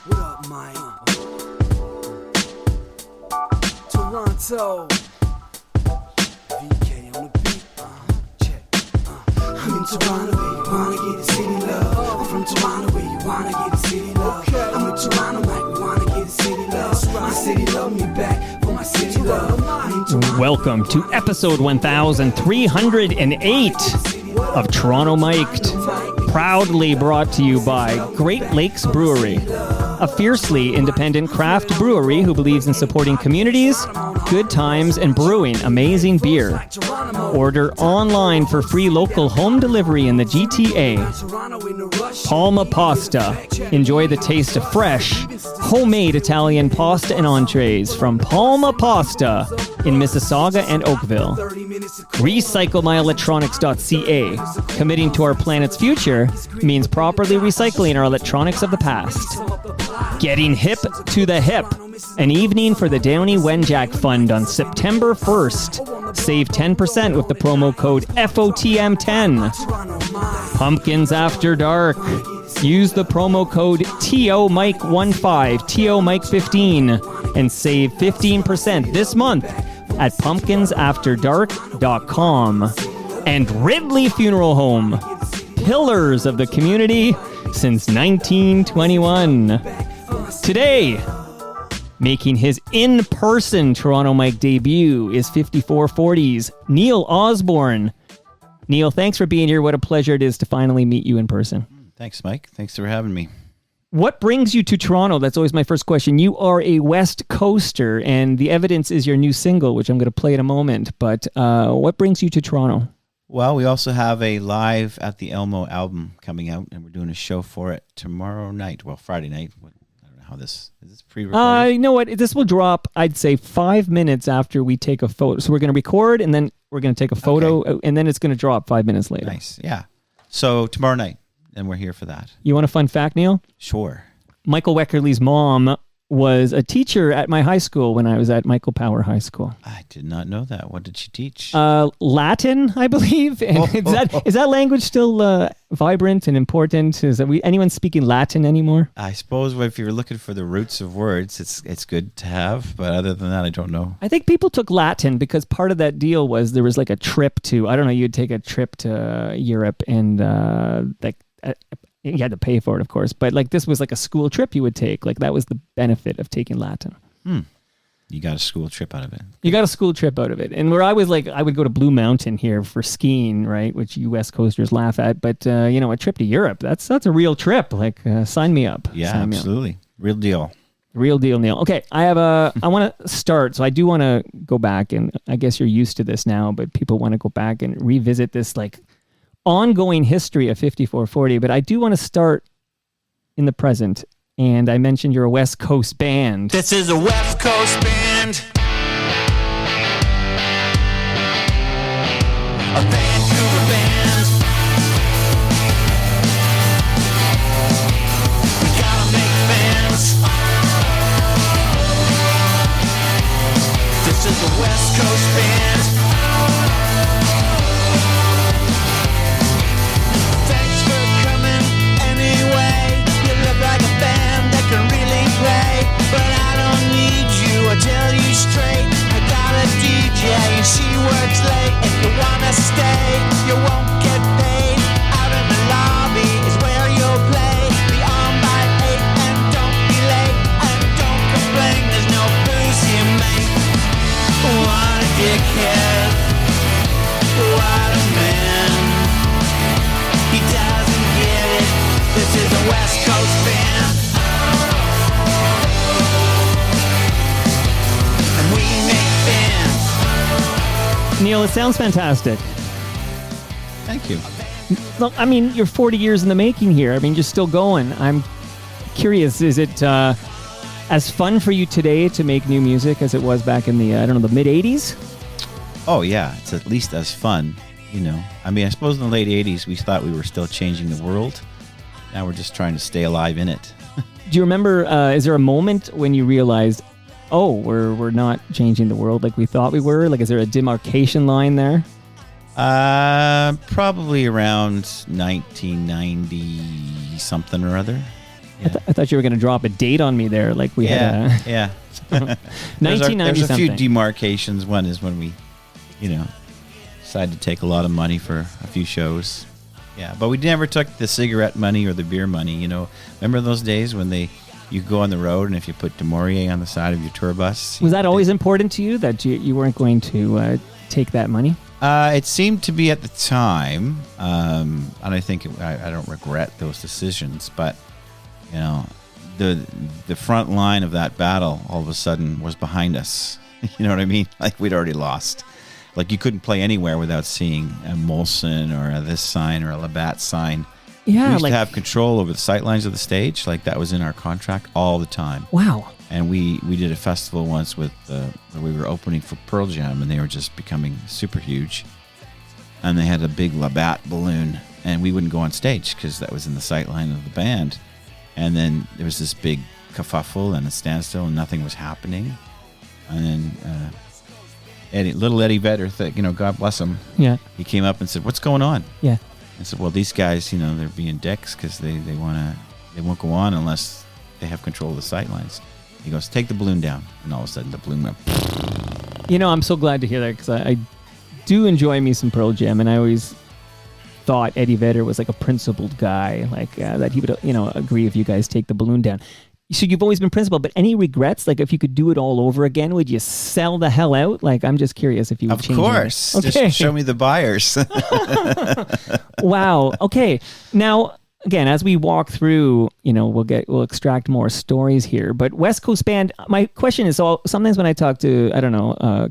What up, Mike? Toronto. VK on the beat. Check. I'm in Toronto where you wanna get the city love. I'm from Toronto where you wanna get the city love. I'm in Toronto like we wanna get the city love. My city love me back for my city love. Welcome to episode 1308 of Toronto Mic'd, proudly brought to you by Great Lakes Brewery, a fiercely independent craft brewery who believes in supporting communities, good times, and brewing amazing beer. Order online for free local home delivery in the GTA. Palma Pasta. Enjoy the taste of fresh, homemade Italian pasta and entrees from Palma Pasta in Mississauga and Oakville. RecycleMyElectronics.ca. Committing to our planet's future means properly recycling our electronics of the past. Getting hip to the hip. An evening for the Downey Wenjack Fund on September 1st. Save 10% with the promo code FOTM10. Pumpkins After Dark. Use the promo code TOMIC15, TOMIC15, and save 15% this month at pumpkinsafterdark.com. And Ridley Funeral Home. Pillars of the community since 1921. Today, making his in-person Toronto Mic debut is 5440's Neil Osborne. Neil, thanks for being here. What a pleasure it is to finally meet you in person. Thanks, Mike. Thanks for having me. What brings you to Toronto? That's always my first question. You are a West Coaster, and the evidence is your new single, which I'm going to play in a moment. But what brings you to Toronto? Well, we also have a Live at the Elmo album coming out, and we're doing a show for it tomorrow night. Well, Friday night. I don't know how this is. This pre-recorded? You know what? This will drop, I'd say, 5 minutes after we take a photo. So we're going to record, and then we're going to take a photo, and then it's going to drop 5 minutes later. Nice. Yeah. So tomorrow night, and we're here for that. You want a fun fact, Neil? Sure. Michael Weckerly's mom was a teacher at my high school when I was at Michael Power High School. I did not know that. What did she teach? Latin, I believe. And is that language still vibrant and important? Is that anyone speaking Latin anymore? I suppose if you're looking for the roots of words, it's good to have. But other than that, I don't know. I think people took Latin because part of that deal was there was like a trip to, I don't know, you'd take a trip to Europe and you had to pay for it, of course, but like this was like a school trip you would take. Like that was the benefit of taking Latin. You got a school trip out of it. You got a school trip out of it. And where I was like, I would go to Blue Mountain here for skiing, right? Which you West Coasters laugh at. But, a trip to Europe, that's a real trip. Like, sign me up. Yeah, sign absolutely. Real deal. Real deal, Neil. Okay, I want to start. So I do want to go back, and I guess you're used to this now, but people want to go back and revisit this like ongoing history of 5440. But I do want to start in the present. And I mentioned you're a West Coast band. This is a West Coast band. A Vancouver band. We gotta make fans. This is a West Coast band. Thanks for coming anyway. You look like a band that can really play, but I don't need you, I tell you straight. I got a DJ and she works late. If you wanna stay, you won't get paid. Out in the lobby is where you'll play. Be on by 8 and don't be late. And don't complain, there's no booze here, mate. What a dickhead. What a man. He doesn't get it. This is a West Coast band. And we make bands. Neil, it sounds fantastic. Thank you. Look, I mean, you're 40 years in the making here. I mean, you're still going. I'm curious, is it as fun for you today to make new music as it was back in the, the mid-'80s? Oh, yeah. It's at least as fun, I mean, I suppose in the late 80s, we thought we were still changing the world. Now we're just trying to stay alive in it. Do you remember, is there a moment when you realized, oh, we're not changing the world like we thought we were? Like, is there a demarcation line there? Probably around 1990 something or other. I thought you were going to drop a date on me there, like we had. Yeah. 1990 There's a few something. demarcations. One is when we, decided to take a lot of money for a few shows. Yeah, but we never took the cigarette money or the beer money. Remember those days when you go on the road and if you put DeMaurier on the side of your tour bus? Was that always important to you that you weren't going to take that money? It seemed to be at the time, and I think I don't regret those decisions. But the front line of that battle all of a sudden was behind us. You know what I mean? Like we'd already lost. Like you couldn't play anywhere without seeing a Molson or a this sign or a Labatt sign. Yeah, we used to have control over the sight lines of the stage. Like that was in our contract all the time. Wow. And we did a festival once where we were opening for Pearl Jam, and they were just becoming super huge. And they had a big Labatt balloon, and we wouldn't go on stage because that was in the sight line of the band. And then there was this big kerfuffle and a standstill, and nothing was happening. And then little Eddie Vedder, God bless him. Yeah. He came up and said, "What's going on?" Yeah. I said, "Well, these guys, they're being dicks because they won't go on unless they have control of the sight lines." He goes, "Take the balloon down," and all of a sudden the balloon went. I'm so glad to hear that because I do enjoy me some Pearl Jam, and I always thought Eddie Vedder was like a principled guy, like that he would agree if you guys take the balloon down. So you've always been principled, but any regrets? Like if you could do it all over again, would you sell the hell out? Like I'm just curious if you would change. Of course, Okay. Just show me the buyers. Wow. Okay. Now, again, as we walk through, we'll extract more stories here. But West Coast band, my question is, sometimes when I talk to,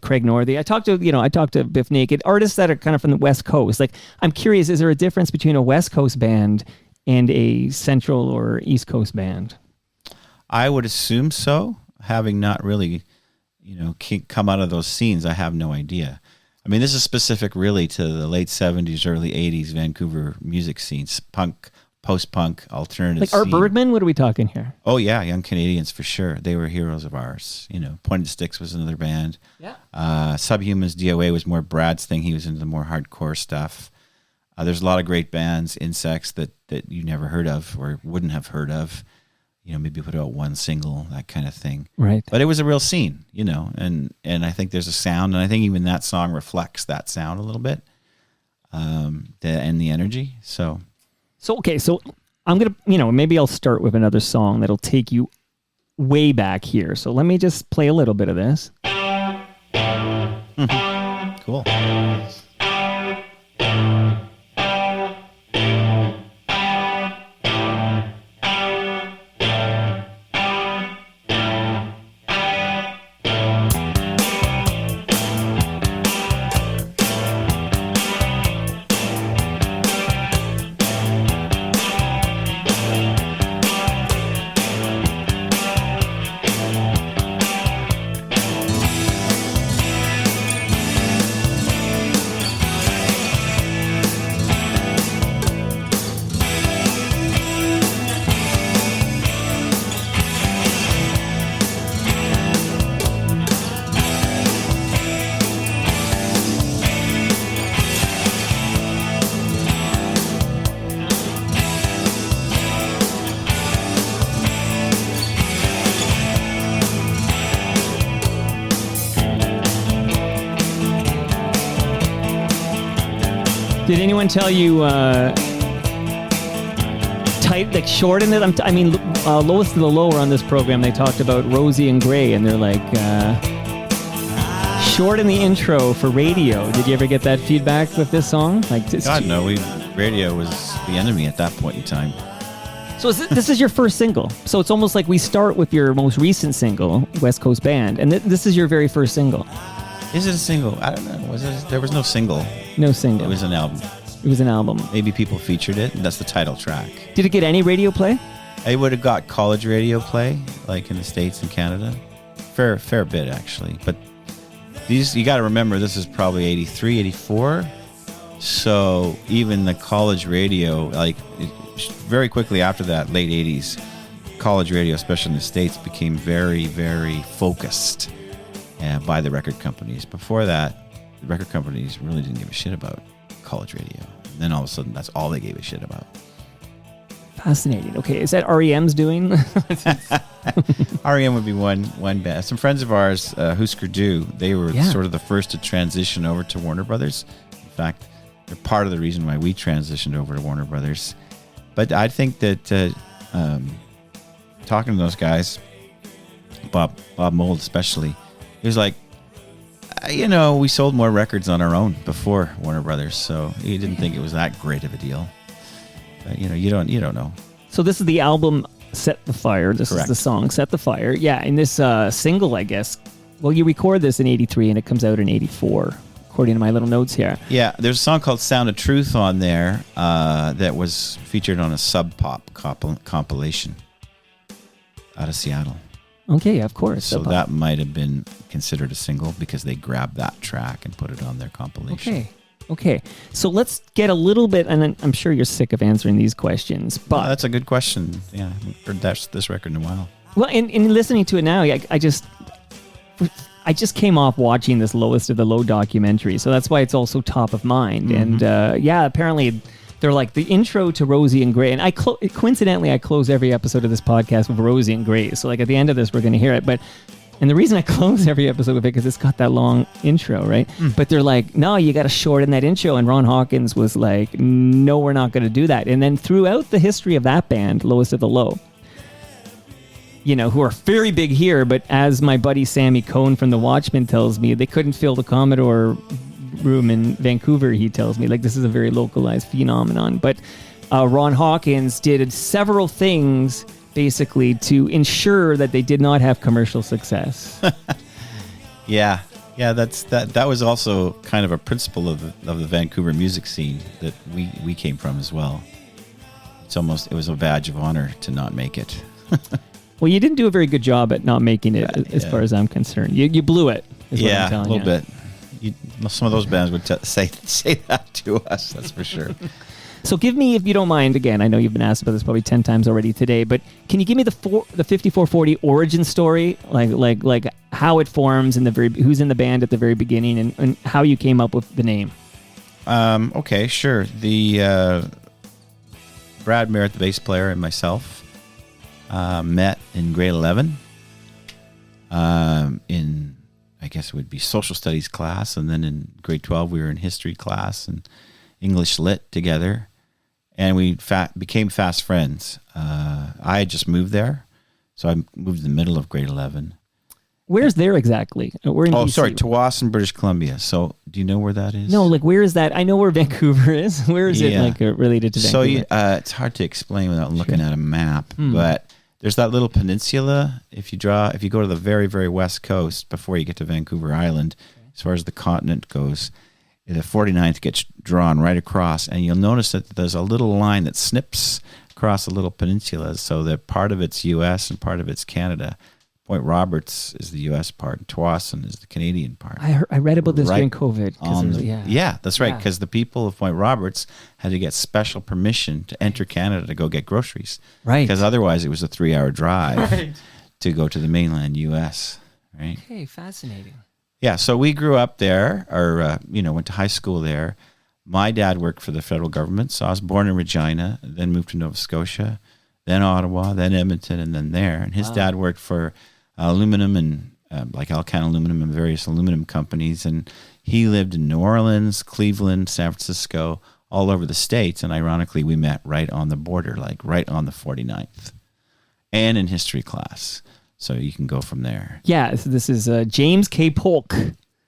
Craig Northey, I talk to Biff Naked, artists that are kind of from the West Coast. Like, I'm curious, is there a difference between a West Coast band and a Central or East Coast band? I would assume so. Having not really, come out of those scenes, I have no idea. I mean, this is specific really to the late 70s, early 80s Vancouver music scenes, punk, post-punk, alternative Like Art scene. Bergman? What are we talking here? Oh, yeah, Young Canadians for sure. They were heroes of ours. Pointed Sticks was another band. Yeah. Subhumans, DOA was more Brad's thing. He was into the more hardcore stuff. There's a lot of great bands, Insects, that you never heard of or wouldn't have heard of. Maybe put out one single, that kind of thing. Right. But it was a real scene, and I think there's a sound, and I think even that song reflects that sound a little bit, and the energy. So I'm going to, maybe I'll start with another song that'll take you way back here. So let me just play a little bit of this. Cool. Did anyone tell you tight, like shorten it? Lowest to the lower on this program, they talked about Rosie and Gray, and they're like, shorten the intro for radio. Did you ever get that feedback with this song? God, no. Radio was the enemy at that point in time. So this is your first single. So it's almost like we start with your most recent single, West Coast Band, and this is your very first single. Is it a single? I don't know. There was no single. No single. It was an album. It was an album. Maybe people featured it, and that's the title track. Did it get any radio play? It would have got college radio play, like in the States and Canada. Fair bit, actually. But you got to remember, this is probably 83, 84. So even the college radio, very quickly after that, late 80s, college radio, especially in the States, became very, very focused by the record companies. Before that, the record companies really didn't give a shit about college radio. And then all of a sudden, that's all they gave a shit about. Fascinating. Okay, is that REM's doing? REM would be one band. Some friends of ours, Husker Du, they were sort of the first to transition over to Warner Brothers. In fact, they're part of the reason why we transitioned over to Warner Brothers. But I think that talking to those guys, Bob Mould especially, he was like, we sold more records on our own before Warner Brothers, so he didn't think it was that great of a deal. But, you don't know. So this is the album Set the Fire. This Correct. is the song Set the Fire. Yeah, and this single, I guess, well, you record this in 83 and it comes out in 84, according to my little notes here. Yeah, there's a song called Sound of Truth on there that was featured on a Sub Pop compilation out of Seattle. Okay, of course. So that might have been considered a single because they grabbed that track and put it on their compilation. Okay. So let's get a little bit, and I'm sure you're sick of answering these questions, but... that's a good question. Yeah, I haven't heard this record in a while. Well, in listening to it now, I just came off watching this Lowest of the Low documentary, so that's why it's also top of mind. Mm-hmm. And apparently they're like the intro to Rosie and Gray, and coincidentally I close every episode of this podcast with Rosie and Gray. So like at the end of this, we're going to hear it. And the reason I close every episode with it because it's got that long intro, right? But they're like, no, you got to shorten that intro. And Ron Hawkins was like, no, we're not going to do that. And then throughout the history of that band, Lowest of the Low, who are very big here, but as my buddy Sammy Cohn from The Watchmen tells me, they couldn't fill the Commodore room in Vancouver, he tells me. Like, this is a very localized phenomenon. But Ron Hawkins did several things basically to ensure that they did not have commercial success. Yeah, that was also kind of a principle of the Vancouver music scene that we came from as well. It was a badge of honor to not make it. Well, you didn't do a very good job at not making it, as far as I'm concerned. You blew it. Is what I'm telling a little bit. Some of those bands would say that to us, that's for sure. So give me, if you don't mind, again, I know you've been asked about this probably 10 times already today, but can you give me the 5440 origin story, like how it forms and who's in the band at the very beginning and how you came up with the name? Okay, sure. The Brad Merritt, the bass player, and myself met in grade 11 in, I guess it would be social studies class, and then in grade 12 we were in history class and English lit together, and we became fast friends. I had just moved there, so I moved in the middle of grade 11. Where's there exactly? We're in BC. Tawasin, British Columbia. So do you know where that is? No, like where is that? I know where Vancouver is. Where is it related to Vancouver? So it's hard to explain without looking at a map, but there's that little peninsula. If you go to the very, very west coast before you get to Vancouver Island, as far as the continent goes, the 49th gets drawn right across, and you'll notice that there's a little line that snips across a little peninsula, so that part of it's U.S. and part of it's Canada. Point Roberts is the U.S. part, and Tawasin is the Canadian part. I read about this during COVID. Yeah, that's right, because the people of Point Roberts had to get special permission to enter Canada to go get groceries. Right. Because otherwise it was a 3-hour drive to go to the mainland U.S., right? Okay, fascinating. Yeah, so we grew up there, or went to high school there. My dad worked for the federal government, so I was born in Regina, then moved to Nova Scotia, then Ottawa, then Edmonton, and then there. And his dad worked for aluminum and like Alcan Aluminum and various aluminum companies, and he lived in New Orleans, Cleveland, San Francisco, all over the States. And ironically, we met right on the border, like right on the 49th, and in history class. So you can go from there. Yeah, so this is James K. Polk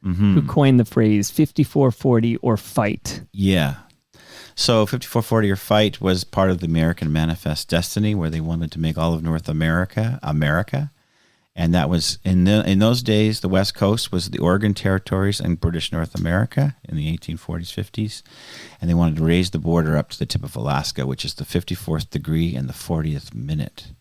who coined the phrase 5440 or fight. Yeah. So 5440 or fight was part of the American Manifest Destiny, where they wanted to make all of North America. And that was, in those days, the West Coast was the Oregon Territories and British North America in the 1840s, 50s. And they wanted to raise the border up to the tip of Alaska, which is the 54th degree and the 40th minute.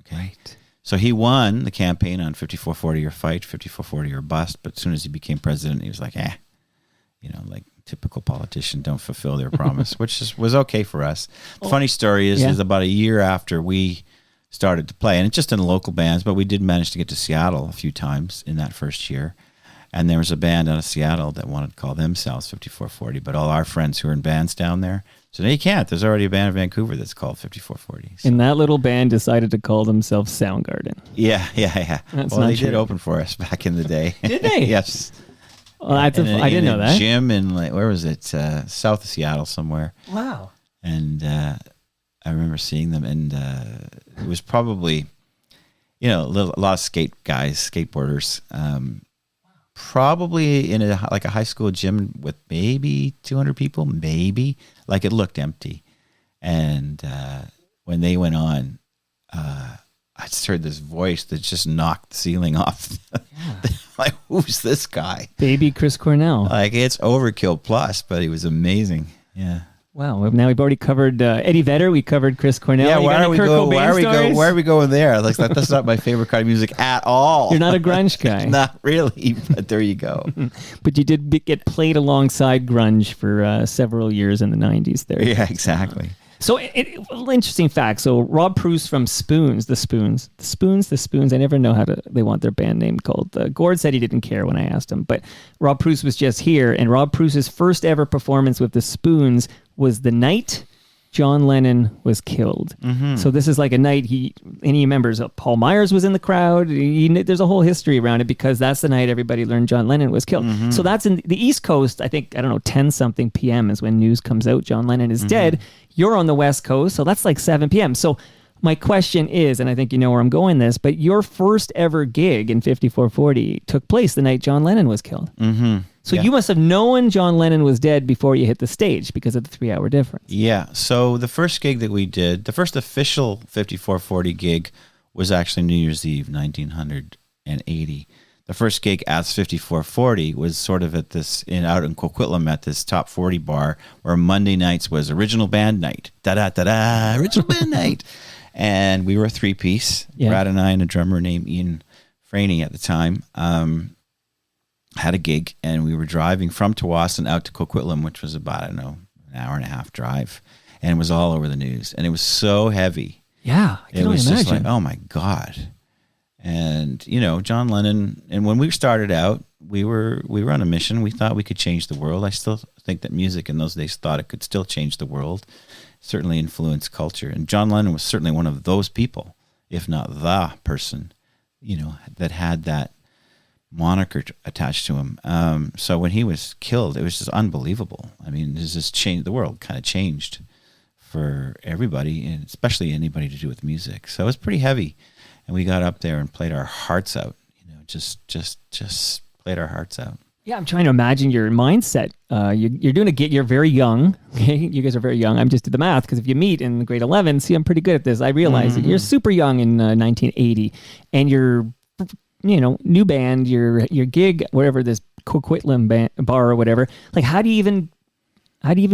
Okay. Right. So he won the campaign on 5440 or fight, 5440 or bust. But as soon as he became president, he was like, like typical politician, don't fulfill their promise, which was okay for us. The funny story is about a year after we started to play, and it's just in local bands, but we did manage to get to Seattle a few times in that first year. And there was a band out of Seattle that wanted to call themselves 5440, but all our friends who are in bands down there said, no, you can't. There's already a band in Vancouver that's called 5440. So. And that little band decided to call themselves Soundgarden. Yeah. That's well, not they true. did open for us back in the day. Did they? Yes. Well, I didn't know that. Gym in, like, where was it? South of Seattle somewhere. Wow. And I remember seeing them, and it was probably, a lot of skateboarders. Probably in a high school gym with maybe 200 people, maybe. Like, it looked empty. And when they went on, I just heard this voice that just knocked the ceiling off. Yeah. Like, who's this guy? Baby Chris Cornell. Like, it's overkill plus, but he was amazing. Yeah. Wow. Now we've already covered Eddie Vedder. We covered Chris Cornell. Yeah, You why got are any we Kurt going? Cobain Why are we stories? going there? Like, that's not my favorite kind of music at all. You're not a grunge guy. Not really, but there you go. But you did get played alongside grunge for several years in the 90s there. Yeah, exactly. So, interesting fact. So, Rob Pruce from The Spoons. I never know how they want their band name called. Gord said he didn't care when I asked him, but Rob Pruce was just here, and Rob Pruce's first ever performance with The Spoons was the night John Lennon was killed. Mm-hmm. So this is like a night he remembers Paul Myers was in the crowd. There's a whole history around it because that's the night everybody learned John Lennon was killed. Mm-hmm. So that's in the East Coast. I think, 10 something PM is when news comes out. John Lennon is dead. You're on the West Coast. So that's like 7 PM. So my question is, and I think you know where I'm going this, but your first ever gig in 5440 took place the night John Lennon was killed. Mm-hmm. So you must have known John Lennon was dead before you hit the stage because of the 3-hour difference. Yeah. So the first gig that we did, the first official 5440 gig was actually New Year's Eve, 1980. The first gig at 5440 was sort of out in Coquitlam at this top 40 bar where Monday nights was original band night. Da-da-da-da, original band night. And we were a 3-piece. Yeah. Brad and I and a drummer named Ian Franey at the time. Had a gig, and we were driving from Tawasin out to Coquitlam, which was about, an hour and a half drive, and it was all over the news, and it was so heavy. Yeah, I can only imagine. Just like, oh my God. And, John Lennon, and when we started out, we were on a mission. We thought we could change the world. I still think that music in those days thought it could still change the world, certainly influence culture. And John Lennon was certainly one of those people, if not the person, that had that moniker attached to him. So when he was killed, it was just unbelievable. I mean, this just changed. The world kind of changed for everybody, and especially anybody to do with music. So it was pretty heavy, and we got up there and played our hearts out. Just played our hearts out. Yeah, I'm trying to imagine your mindset. You're doing a gig. You're very young. Okay, you guys are very young. I'm just did the math because if you meet in grade 11, see, I'm pretty good at this. I realize that you're super young in 1980, and you're new band, your gig, whatever, this Coquitlam bar or whatever. Like, how do you even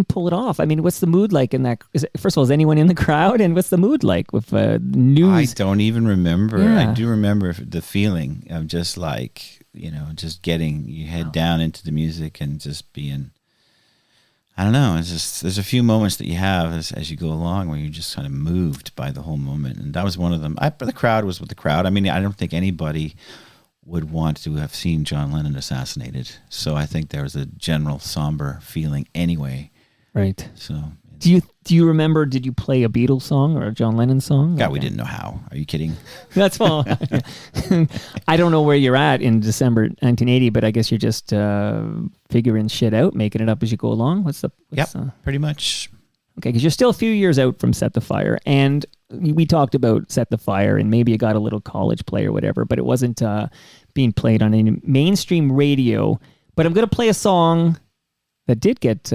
pull it off? I mean, what's the mood like in that? First of all, is anyone in the crowd? And what's the mood like with news? I don't even remember. Yeah. I do remember the feeling of just like, just getting your head down into the music and just being, I don't know. It's just, there's a few moments that you have as you go along where you're just kind of moved by the whole moment. And that was one of them. The crowd was with the crowd. I mean, I don't think anybody would want to have seen John Lennon assassinated. So I think there was a general somber feeling anyway. Right. So do you remember, did you play a Beatles song or a John Lennon song? God, we didn't know how. Are you kidding? That's fine. I don't know where you're at in December 1980, but I guess you're just figuring shit out, making it up as you go along. Yep, pretty much. Okay, because you're still a few years out from Set the Fire, and we talked about Set the Fire, and maybe you got a little college play or whatever, but it wasn't being played on any mainstream radio. But I'm going to play a song that did get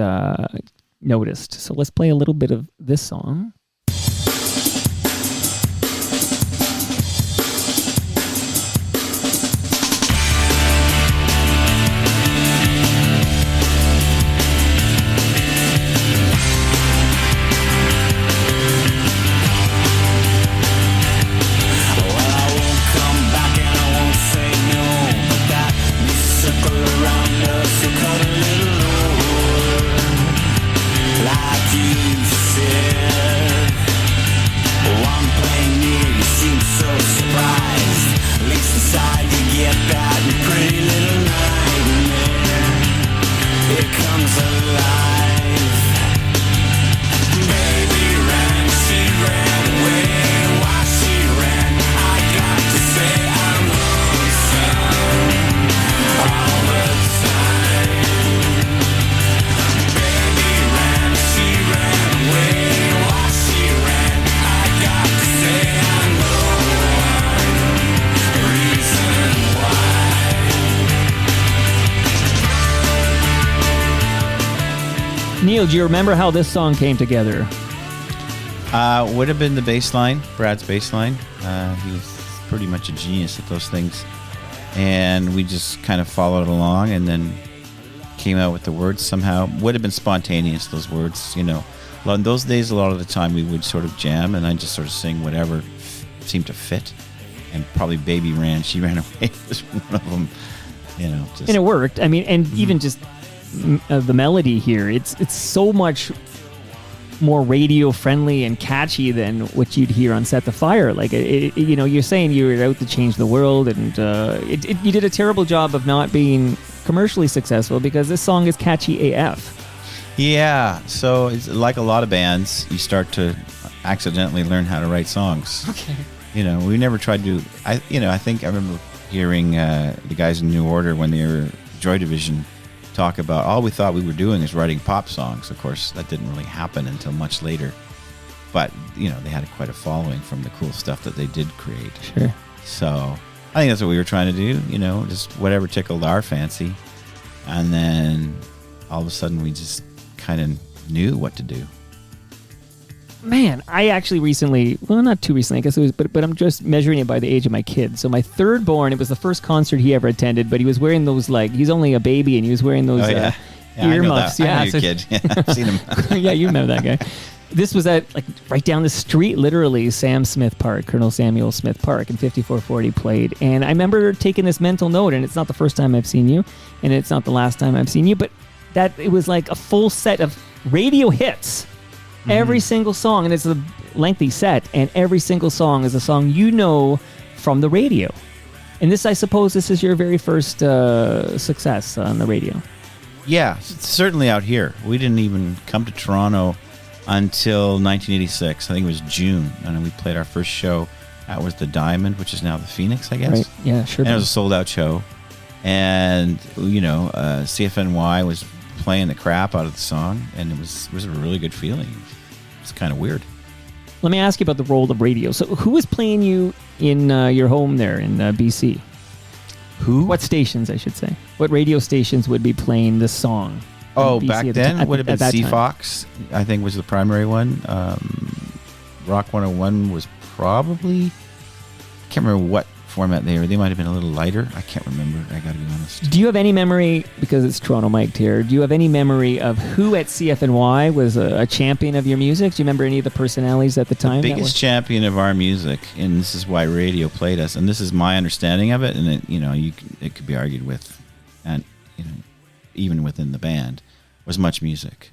noticed. So let's play a little bit of this song. Inside you get that pretty little night. comes alive. Baby ran, she ran away. Why she ran, I got to say I'm lonesome all the time. Baby ran, she ran away. Why she ran, I got to say I know one reason why. Neil, do you remember how this song came together? Would have been the bass line, Brad's bass line. He was pretty much a genius at those things. And we just kind of followed along and then came out with the words somehow. Would have been spontaneous, those words, you know. Well, in those days, a lot of the time we would sort of jam and I just sort of sing whatever seemed to fit. And probably Baby Ran, She Ran Away was one of them, you know. Just, And it worked. I mean, and even just the melody here, it's so much more radio friendly and catchy than what you'd hear on Set the Fire. Like, you know, you're saying you were out to change the world, and you did a terrible job of not being commercially successful because this song is catchy AF. Yeah, so it's like a lot of bands, you start to accidentally learn how to write songs. Okay. You know, we never tried to. I think I remember hearing the guys in New Order when they were Joy Division talk about all we thought we were doing is writing pop songs. Of course, that didn't really happen until much later. But you know, they had quite a following from the cool stuff that they did create. Sure. So I think that's what we were trying to do. You know, just whatever tickled our fancy, and then all of a sudden we just kind of knew what to do. Man, I actually recently, well, not too recently, I guess it was, but I'm just measuring it by the age of my kid. So my third born, it was the first concert he ever attended, but he was wearing those, like, he's only a baby, and he was wearing those earmuffs. I know your kid. Yeah, I've seen him. Yeah, you remember that guy. This was at, like, right down the street, literally, Sam Smith Park, Colonel Samuel Smith Park, and 5440 played. And I remember taking this mental note, and it's not the first time I've seen you, and it's not the last time I've seen you, but that it was like a full set of radio hits. Every single song, and it's a lengthy set, and every single song is a song you know from the radio. And this, I suppose, this is your very first success on the radio. Yeah, certainly out here. We didn't even come to Toronto until 1986. I think it was June, and we played our first show. That was the Diamond, which is now the Phoenix, I guess. Right? Yeah, sure. And it was a sold-out show. And, you know, CFNY was playing the crap out of the song, and it was a really good feeling. It's kind of weird. Let me ask you about the role of radio. So who was playing you in your home there in BC? Who? What stations, I should say? What radio stations would be playing this song? Oh, in BC back at then it would have been that time? C-Fox, I think was the primary one. Rock 101 was probably, can't remember what format they were. They might have been a little lighter. I can't remember. I got to be honest. Do you have any memory, because it's Toronto mic'd here, do you have any memory of who at CFNY was a champion of your music? Do you remember any of the personalities at the time? The biggest champion of our music, and this is why radio played us, and this is my understanding of it, and it, you know, it could be argued with, and you know, even within the band, was Much Music.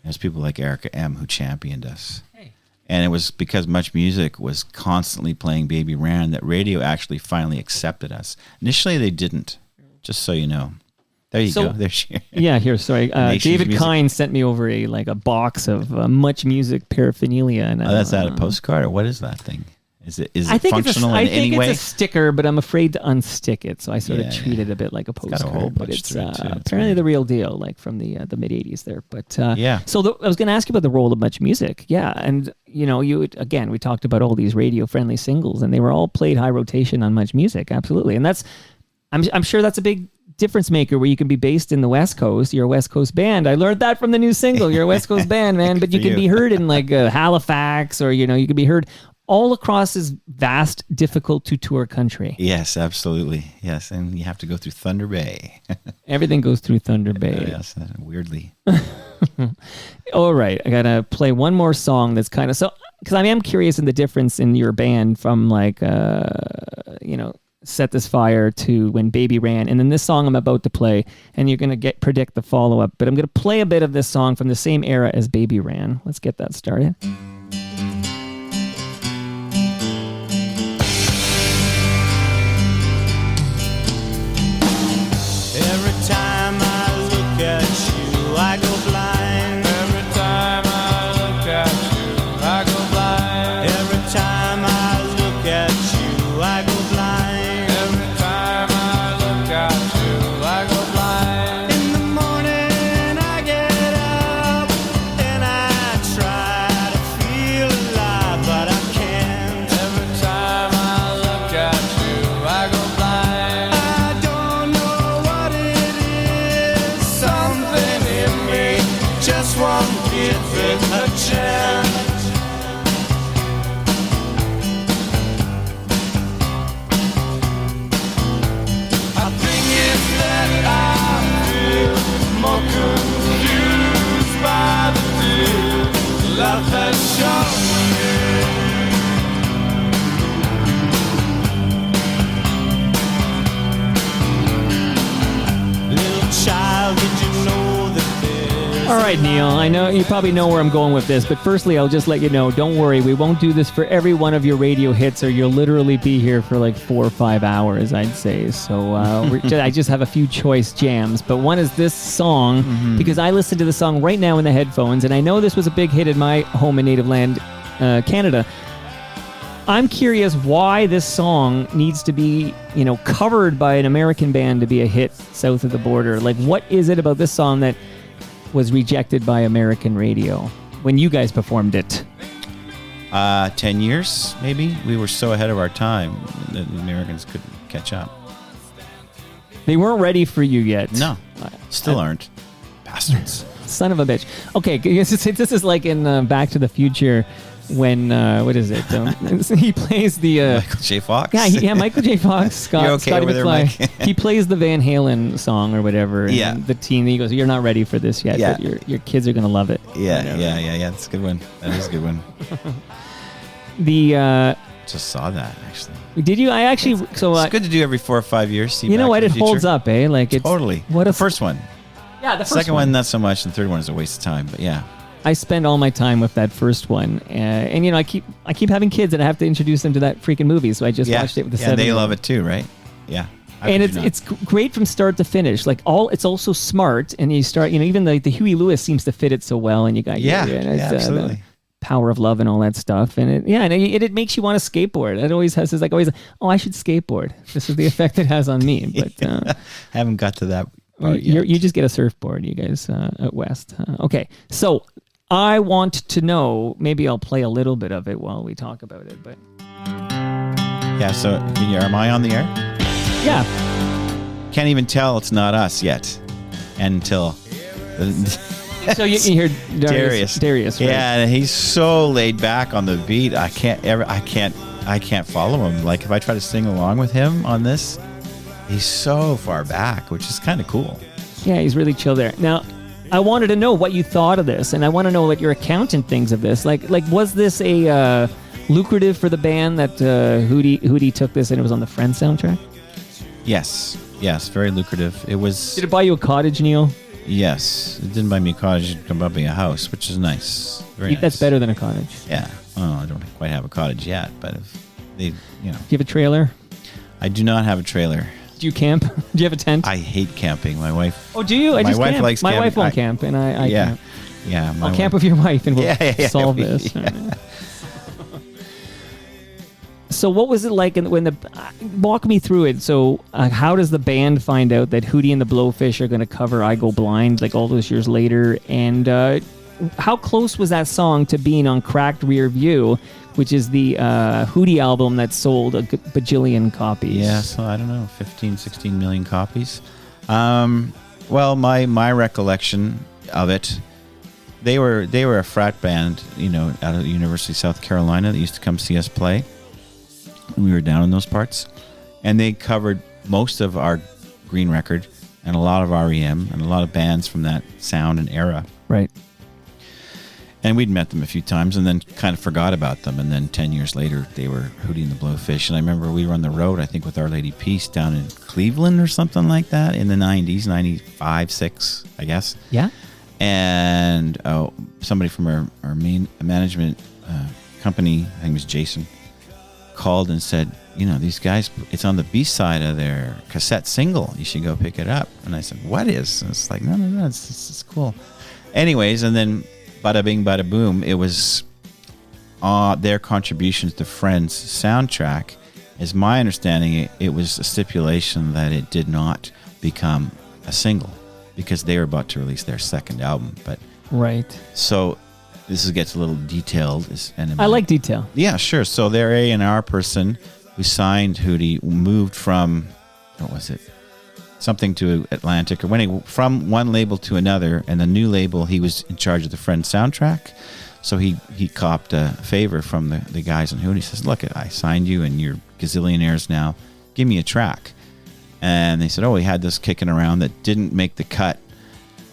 There's people like Erica M who championed us. Hey. And it was because Much Music was constantly playing Baby Ran that radio actually finally accepted us. Initially, they didn't, just so you know. There you go. There's your yeah, here, sorry. David music. Kine sent me over a box of Much Music paraphernalia. And, that's that a postcard, or what is that thing? Is it I think functional I in think any way? it's a sticker, but I'm afraid to unstick it, so I sort of treat it a bit like a got a postcard. hole But punched it's through it, too. It's apparently weird. the real deal, like from the mid '80s there. But Yeah. So I was going to ask you about the role of Much Music. Yeah, and you know, again, we talked about all these radio-friendly singles, and they were all played high rotation on Much Music, absolutely. And that's, I'm sure that's a big difference maker where you can be based in the West Coast. You're a West Coast band. I learned that from the new single. You're a West Coast band, man. But you can be heard in like Halifax, or you know, you can be heard all across this vast, difficult to tour country. Yes, absolutely. Yes, and you have to go through Thunder Bay. Everything goes through Thunder Bay. Yes, weirdly. All right, I gotta play one more song that's kind of so, because I am curious in the difference in your band from like you know, Set This Fire to when Baby Ran, and then this song I'm about to play, and you're gonna predict the follow up. But I'm gonna play a bit of this song from the same era as Baby Ran. Let's get that started. Every time I look at you, I give it a chance. I think it's that I feel more confused by the fear life has shown me. Little child, did you know that there's All right, Neil, I know you probably know where I'm going with this, but firstly, I'll just let you know, don't worry, we won't do this for every one of your radio hits, or you'll literally be here for like 4 or 5 hours, I'd say. So I just have a few choice jams, but one is this song, because I listen to the song right now in the headphones, and I know this was a big hit in my home and native land, Canada. I'm curious why this song needs to be, covered by an American band to be a hit south of the border. Like, what is it about this song that was rejected by American radio when you guys performed it? 10 years, maybe. We were so ahead of our time that the Americans couldn't catch up. They weren't ready for you yet. No, still aren't. Bastards. Son of a bitch. Okay, this is like in Back to the Future when, what is it? He plays the... Michael J. Fox? Yeah, Michael J. Fox, You're okay Scotty over there, McFly. Mike? He plays the Van Halen song or whatever. Yeah. And the teen, he goes, "You're not ready for this yet, Yeah. but your kids are going to love it." Yeah, Whatever. yeah. That's a good one. That is a good one. Just saw that, actually. Did you? I actually... So, It's good to do every 4 or 5 years. See you know Back what? to It the holds Future. up, eh? Like, it's... Totally. What The a... first one. Yeah, the first Second one, not so much. And the third one is a waste of time. But yeah. I spend all my time with that first one, and I keep having kids, and I have to introduce them to that freaking movie. So I just watched it with the 7. they love it too, right? Yeah. How And could you not? it's great from start to finish. Like it's also smart, and you start, even the Huey Lewis seems to fit it so well, and you got absolutely. the power of love and all that stuff, and it makes you want to skateboard. It always has this I should skateboard. This is the effect it has on me. But haven't got to that part yet. you just get a surfboard, you guys out west. Okay, so I want to know. Maybe I'll play a little bit of it while we talk about it. But Yeah, so am I on the air? yeah. Can't even tell it's not us yet until So you hear Darius, right? Yeah, and he's so laid back on the beat. I can't follow him. Like if I try to sing along with him on this, he's so far back, which is kind of cool. Yeah, he's really chill there. Now, I wanted to know what you thought of this, and I want to know what your accountant thinks of this. Like was this a lucrative for the band that Hootie took this and it was on the Friends soundtrack? Yes, very lucrative. It was. Did it buy you a cottage, Neil? Yes, it didn't buy me a cottage. It bought me a house, which is nice. Very nice. That's better than a cottage. Yeah. Oh, I don't quite have a cottage yet, but if they, Do you have a trailer? I do not have a trailer. Do you camp? Do you have a tent? I hate camping. My wife. Oh, do you? My wife camp. likes My camping. wife won't camp, and I yeah, camp. yeah. I'll camp with your wife, and we'll solve we- this. yeah. So what was it like when walk me through it? So how does the band find out that Hootie and the Blowfish are going to cover I Go Blind like all those years later? And how close was that song to being on Cracked Rear View, which is the Hootie album that sold a bajillion copies? Yeah, so I don't know, 15, 16 million copies. Well, my recollection of it, they were a frat band, out of the University of South Carolina that used to come see us play. We were down in those parts, and they covered most of our Green record and a lot of REM and a lot of bands from that sound and era. Right. And we'd met them a few times and then kind of forgot about them. And then 10 years later, they were Hootie and the Blowfish. And I remember we were on the road, I think, with Our Lady Peace down in Cleveland or something like that in the 90s, 95, 6, I guess. Yeah. And somebody from our main management company, I think it was Jason, called and said, these guys, it's on the B-side of their cassette single. You should go pick it up. And I said, what is? And it's like, no, it's cool. Anyways, and then bada bing, bada boom, it was their contributions to Friends soundtrack. As my understanding, it was a stipulation that it did not become a single because they were about to release their second album. But Right. so this gets a little detailed. I like detail. Yeah, sure. So their A&R person who signed Hootie moved from, what was it? something to Atlantic, or when he from one label to another, and the new label, he was in charge of the Friends soundtrack. So he copped a favor from the guys in Hootie. He says, look, I signed you and you're gazillionaires now. Give me a track. And they said, we had this kicking around that didn't make the cut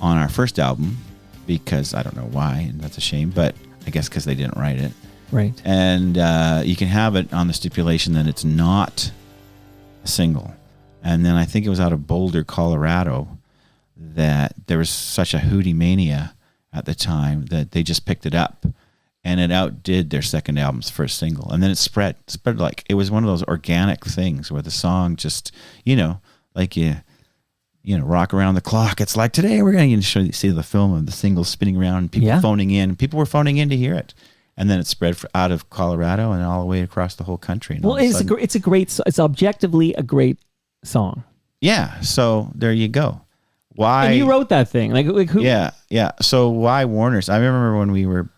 on our first album because I don't know why, and that's a shame, but I guess because they didn't write it. Right. And you can have it on the stipulation that it's not a single. And then I think it was out of Boulder, Colorado, that there was such a Hootie mania at the time that they just picked it up, and it outdid their second album's first single. And then it spread like it was one of those organic things where the song just, like you rock around the clock. It's like, today we're going to see the film of the single spinning around and people phoning in. People were phoning in to hear it. And then it spread out of Colorado and all the way across the whole country. And it's objectively a great song. Yeah. So there you go. Why? And you wrote that thing. Like who? Yeah. So why Warner's? I remember when we were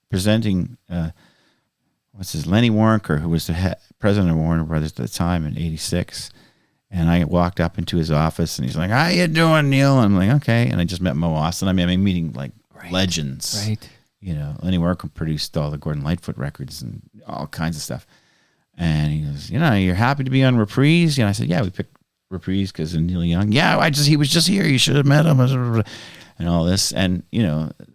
presenting, Lenny Waronker, who was the president of Warner Brothers at the time in '86. And I walked up into his office and he's like, how you doing, Neil? And I'm like, okay. And I just met Mo Austin. I'm meeting like legends. Right. Lenny Waronker produced all the Gordon Lightfoot records and all kinds of stuff. And he goes, you're happy to be on Reprise? And I said, yeah, we picked Reprise because of Neil Young. Yeah, he was just here. You should have met him. And all this. And,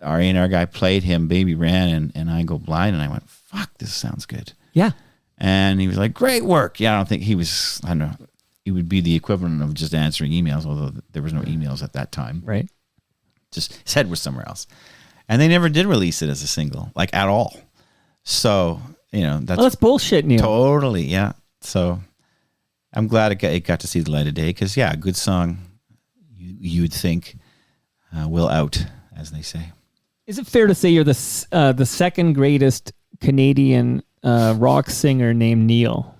our A&R guy played him Baby Ran and I Go Blind. And I went, fuck, this sounds good. Yeah. And he was like, great work. Yeah, I don't think he was, I don't know. He would be the equivalent of just answering emails, although there was no emails at that time. Right. Just his head was somewhere else. And they never did release it as a single, like at all. So, that's bullshit, Neil. Totally, yeah. So I'm glad it got to see the light of day because, a good song you'd think will out, as they say. Is it fair to say you're the second greatest Canadian rock singer named Neil?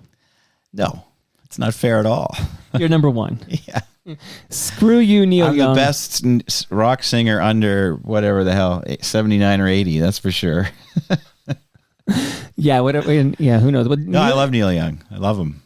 No, it's not fair at all. You're number one. Yeah. Screw you, Neil Young. I'm the best rock singer under whatever the hell, 79 or 80, that's for sure. Yeah, whatever. Yeah, who knows? But no, I love Neil Young. I love him.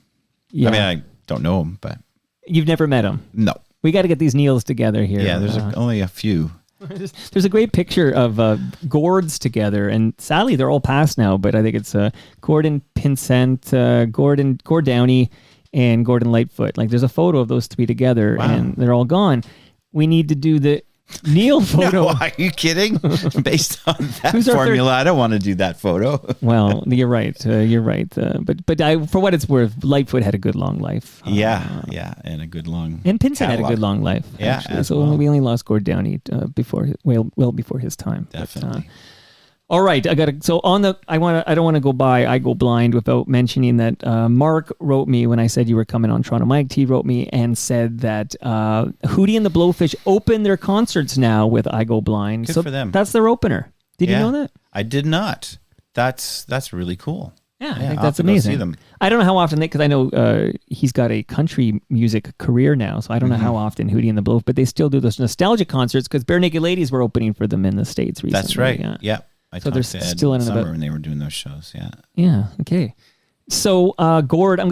Yeah. I don't know him, but... You've never met him? No. We got to get these Neils together here. Yeah, there's only a few. There's a great picture of Gords together, and sadly they're all past now, but I think it's Gordon Pinsent, Gord Downey, and Gordon Lightfoot. Like, there's a photo of those three together, and they're all gone. We need to do the Neil photo. No, are you kidding? Based on that formula, I don't want to do that photo. Well, you're right. But for what it's worth, Lightfoot had a good long life. Yeah, and a good long. And Pinsent had a good long life. Yeah, so we only lost Gord Downey before his time. Definitely. All right, I don't want to go by I Go Blind without mentioning that Mark wrote me when I said you were coming on Toronto Mike. He wrote me and said that Hootie and the Blowfish open their concerts now with I Go Blind. Good for them. That's their opener. Did you know that? I did not. That's really cool. Yeah, I think that's amazing. See them. I don't know how often because I know he's got a country music career now, so I don't know how often Hootie and the Blowfish, but they still do those nostalgia concerts because Bare Naked Ladies were opening for them in the States recently. That's right. Yeah. So they're still in summer when they were doing those shows. Yeah. Yeah. Okay. So Gord,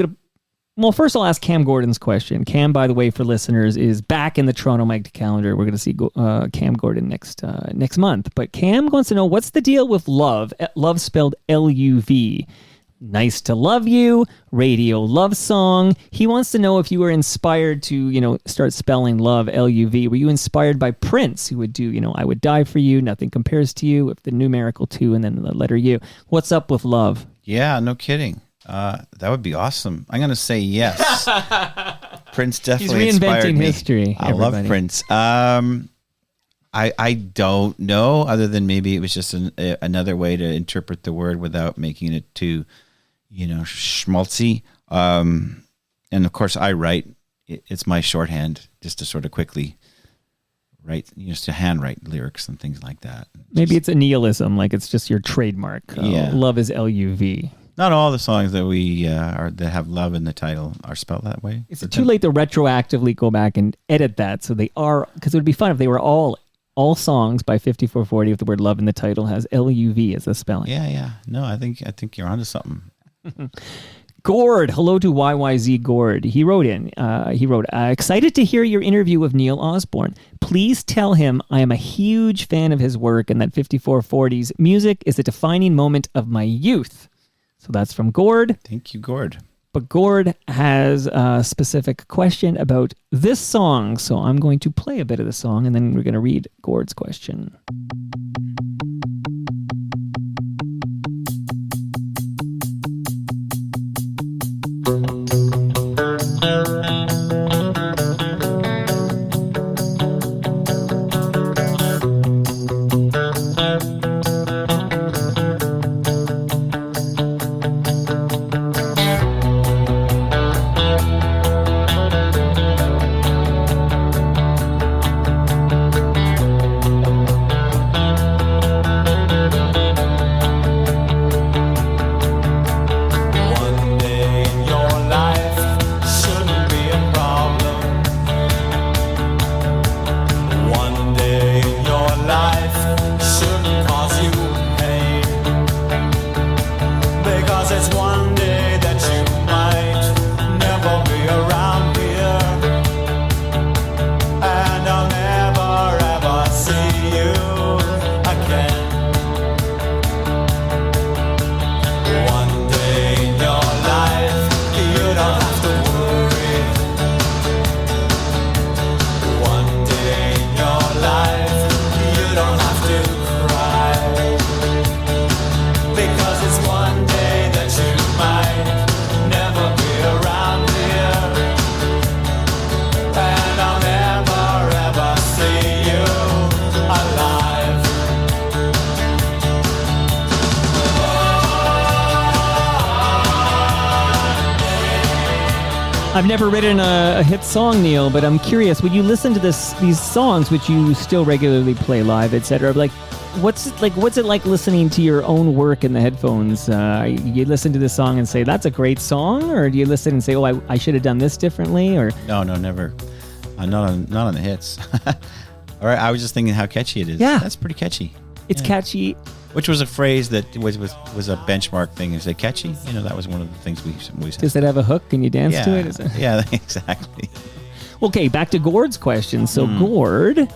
first I'll ask Cam Gordon's question. Cam, by the way, for listeners, is back in the Toronto Mike calendar. We're going to see Cam Gordon next month. But Cam wants to know, what's the deal with love? Love spelled L-U-V. Nice to Love You, radio love song. He wants to know if you were inspired to, start spelling love, L-U-V. Were you inspired by Prince, who would do, I Would Die For You, Nothing Compares to You, with the numerical 2 and then the letter U. What's up with love? Yeah, no kidding. That would be awesome. I'm going to say yes. Prince definitely inspired me. He's reinventing history. I love Prince. I don't know, other than maybe it was just another way to interpret the word without making it too, schmaltzy. And of course I write, it's my shorthand just to sort of quickly write, just to handwrite lyrics and things like that. Maybe it's a nihilism, like it's just your trademark. Yeah. Love is L-U-V. Not all the songs that we that have love in the title are spelled that way. Is it too late to retroactively go back and edit that so they are, because it would be fun if they were all songs by 5440 with the word love in the title has L-U-V as the spelling. Yeah. No, I think you're onto something. Gord, hello to YYZ Gord. He wrote excited to hear your interview with Neil Osborne. Please tell him I am a huge fan of his work and that 5440's music is a defining moment of my youth. So that's from Gord. Thank you, Gord. But Gord has a specific question about this song. So I'm going to play a bit of the song and then we're going to read Gord's question. I've never written a hit song, Neil, but I'm curious. When you listen to these songs, which you still regularly play live, etc., like, what's it like listening to your own work in the headphones? You listen to this song and say that's a great song, or do you listen and say, oh, I should have done this differently? Or no, never. Not on the hits. All right, I was just thinking how catchy it is. Yeah, that's pretty catchy. It's catchy. Which was a phrase that was a benchmark thing. Is it catchy? You know, that was one of the things we always had. Does it have a hook? Can you dance to it? Yeah, exactly. Okay, back to Gord's question. So Gord,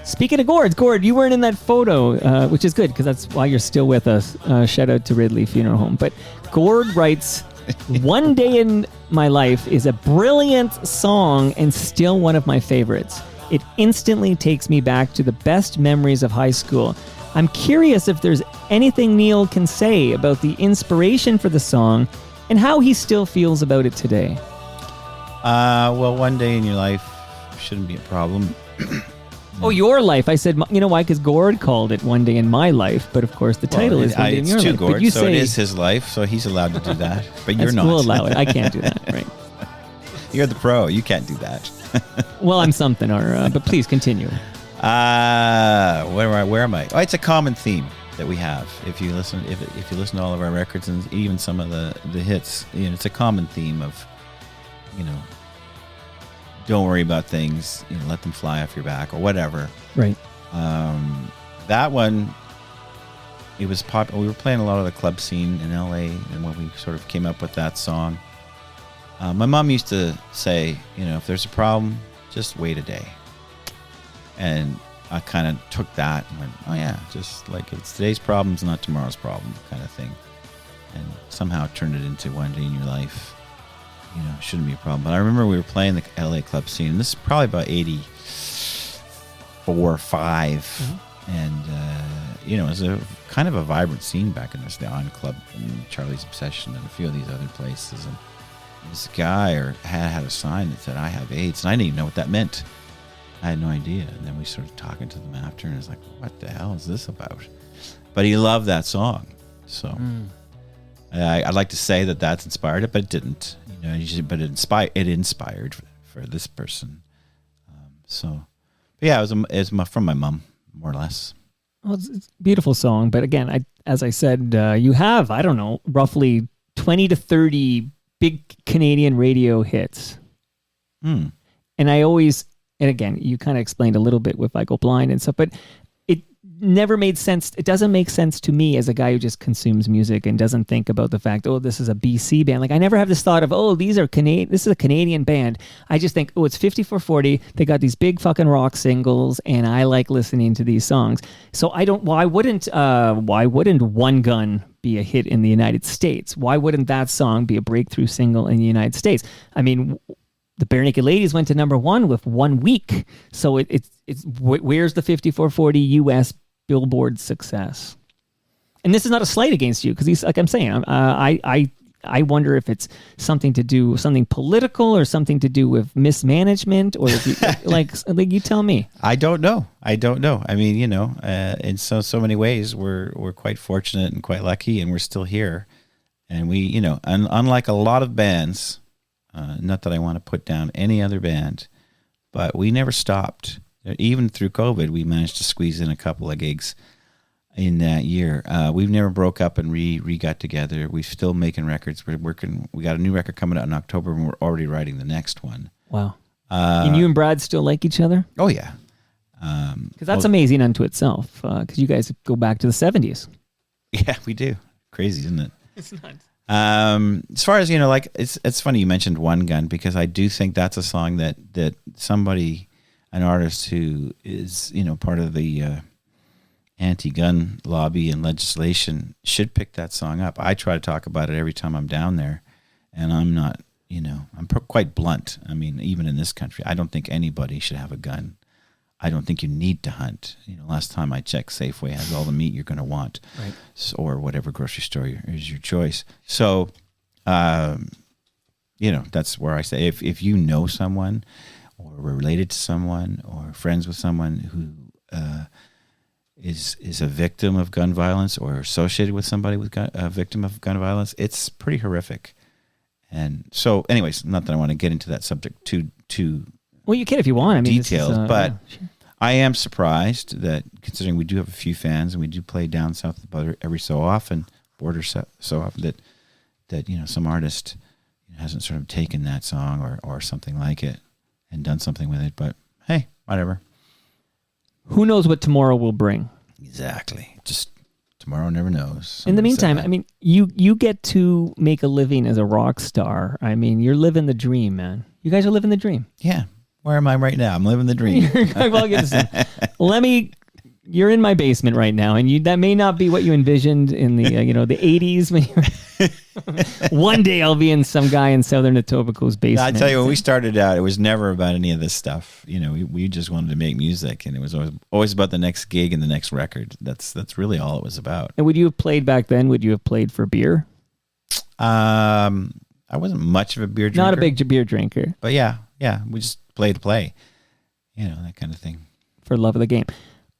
speaking of Gord, you weren't in that photo, which is good because that's why you're still with us. Shout out to Ridley Funeral Home. But Gord writes, "One Day in My Life is a brilliant song and still one of my favorites. It instantly takes me back to the best memories of high school. I'm curious if there's anything Neil can say about the inspiration for the song and how he still feels about it today." Well, one day in your life shouldn't be a problem. Oh, your life. I said, you know why? Because Gord called it One Day in My Life, but of course the title is One Day in Your Life. It's to Gord, but you so say, it is his life, so he's allowed to do that. But you're not. We'll allow it. I can't do that, right? You're the pro. You can't do that. Well, I'm something, but please continue. Where am I? Oh, it's a common theme that we have. If you listen to all of our records and even some of the hits, you know, it's a common theme of, you know, don't worry about things, you know, let them fly off your back or whatever. Right. That one, it was popular. We were playing a lot of the club scene in LA, and when we sort of came up with that song, my mom used to say, you know, if there's a problem, just wait a day. And I kind of took that and went, oh yeah, just like it's today's problems, not tomorrow's problem kind of thing. And somehow turned it into One Day in Your Life. You know, shouldn't be a problem. But I remember we were playing the LA club scene. And this is probably about 84 or 5. Mm-hmm. And, you know, it was a kind of a vibrant scene back in this day on Club and Charlie's Obsession and a few of these other places. And this guy had a sign that said, I have AIDS. And I didn't even know what that meant. I had no idea. And then we started talking to them after, and it's like, what the hell is this about? But he loved that song. So I'd like to say that that's inspired it, but it didn't. You know, but it inspired for this person. But yeah, it was from my mom, more or less. Well, it's a beautiful song. But again, as I said, you have, I don't know, roughly 20 to 30 big Canadian radio hits. And I always... And again, you kind of explained a little bit with I Go Blind and stuff, but never made sense. It doesn't make sense to me as a guy who just consumes music and doesn't think about the fact, oh, this is a BC band. Like I never have this thought of, oh, this is a Canadian band. I just think, oh, it's 5440. They got these big fucking rock singles, and I like listening to these songs. So why wouldn't One Gun be a hit in the United States? Why wouldn't that song be a breakthrough single in the United States? I mean, the Bare Naked Ladies went to number 1 with 1 week. So it's where's the 5440 U.S. Billboard success? And this is not a slight against you, because he's like I'm saying, I wonder if it's something political or something to do with mismanagement, or if you, like you tell me. I don't know. I mean, in so many ways, we're quite fortunate and quite lucky, and we're still here. And we, unlike a lot of bands, not that I want to put down any other band, but we never stopped. Even through COVID, we managed to squeeze in a couple of gigs in that year. We've never broke up and re got together. We're still making records. We're working. We got a new record coming out in October, and we're already writing the next one. Wow. And you and Brad still like each other? Oh yeah. Because that's amazing unto itself. Because you guys go back to the 70s. Yeah, we do. Crazy, isn't it? It's nuts. As far as it's funny you mentioned One Gun, because I do think that's a song that somebody, an artist who is part of the anti-gun lobby and legislation, should pick that song up. I try to talk about it every time I'm down there, and I'm not, I'm quite blunt. I mean, even in this country, I don't think anybody should have a gun. I don't think you need to hunt. Last time I checked, Safeway has all the meat you're going to want, right? Or whatever grocery store is your choice. So, that's where I say, if you know someone, or related to someone, or friends with someone who is a victim of gun violence, or associated with somebody with a victim of gun violence, it's pretty horrific. And so, anyways, not that I want to get into that subject too. Well, you can if you want. I mean, details, but sure. I am surprised that, considering we do have a few fans and we do play down south of the border every so often, so often, that some artist hasn't sort of taken that song or something like it and done something with it. But hey, whatever. Who knows what tomorrow will bring? Exactly. Just tomorrow never knows. In the meantime, I mean, you get to make a living as a rock star. I mean, you're living the dream, man. You guys are living the dream. Yeah. Where am I right now? I'm living the dream. You're in my basement right now, and that may not be what you envisioned in the the 80s. When one day I'll be in some guy in Southern Etobicoke's basement. I tell you, when we started out, it was never about any of this stuff. We just wanted to make music, and it was always about the next gig and the next record. That's really all it was about. And would you have played back then? Would you have played for beer? I wasn't much of a beer drinker. Not a big beer drinker. But yeah, we just play to play. That kind of thing. For love of the game.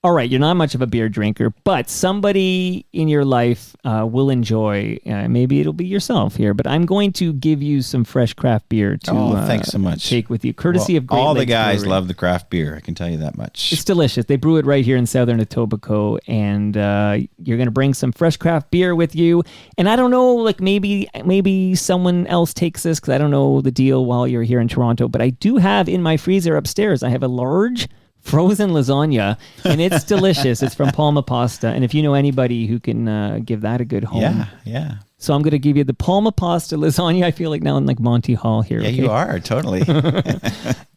All right, you're not much of a beer drinker, but somebody in your life will enjoy, maybe it'll be yourself here, but I'm going to give you some fresh craft beer to thanks so much. Take with you, courtesy of Great Lakes Brewery. All the guys love the craft beer, I can tell you that much. It's delicious. They brew it right here in Southern Etobicoke, and you're going to bring some fresh craft beer with you. And I don't know, like maybe someone else takes this, because I don't know the deal while you're here in Toronto, but I do have in my freezer upstairs, I have a large frozen lasagna, and it's delicious. It's from Palma Pasta, and if you know anybody who can give that a good home. Yeah. So I'm going to give you the Palma Pasta lasagna. I feel like now I'm like Monty Hall here. Yeah, okay? You are, totally.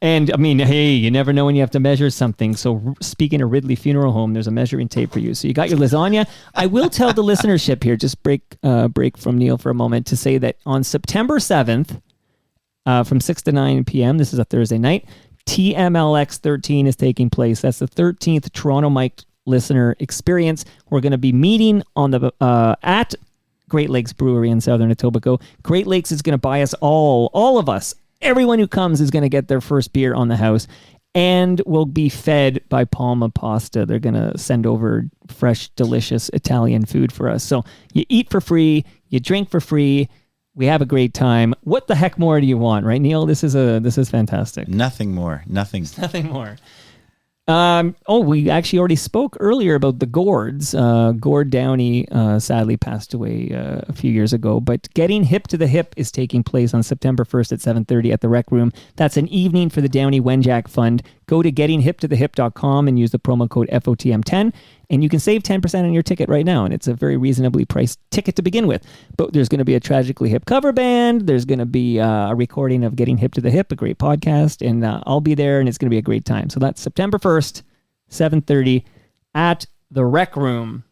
And I mean, hey, you never know when you have to measure something. So speaking of Ridley Funeral Home, there's a measuring tape for you. So you got your lasagna. I will tell the listenership here, just break from Neil for a moment, to say that on September 7th, from 6 to 9 p.m., this is a Thursday night, TMLX 13 is taking place. That's the 13th Toronto Mike listener experience. We're going to be meeting on the at Great Lakes Brewery in Southern Etobicoke. Great Lakes is going to buy us all of us. Everyone who comes is going to get their first beer on the house, and will be fed by Palma Pasta. They're going to send over fresh, delicious Italian food for us. So you eat for free, you drink for free. We have a great time. What the heck more do you want, right, Neil? This is fantastic. Nothing more. Nothing more. We actually already spoke earlier about the Gourds. Gord Downey sadly passed away a few years ago, but Getting Hip to the Hip is taking place on September 1st at 7:30 at the Rec Room. That's an evening for the Downey Wenjack Fund. Go to gettinghiptothehip.com and use the promo code FOTM10, and you can save 10% on your ticket right now, and it's a very reasonably priced ticket to begin with. But there's going to be a Tragically Hip cover band. There's going to be a recording of Getting Hip to the Hip, a great podcast, and I'll be there, and it's going to be a great time. So that's September 1st, 7:30 at the Rec Room.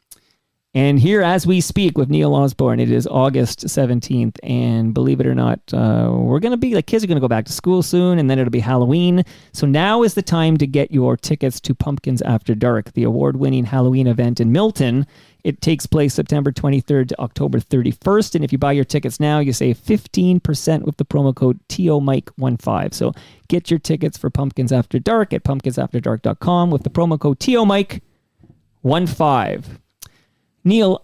And here, as we speak with Neil Osborne, it is August 17th. And believe it or not, we're going to be, like, kids are going to go back to school soon, and then it'll be Halloween. So now is the time to get your tickets to Pumpkins After Dark, the award-winning Halloween event in Milton. It takes place September 23rd to October 31st. And if you buy your tickets now, you save 15% with the promo code TOMIC15. So get your tickets for Pumpkins After Dark at pumpkinsafterdark.com with the promo code TOMIC15. Neil,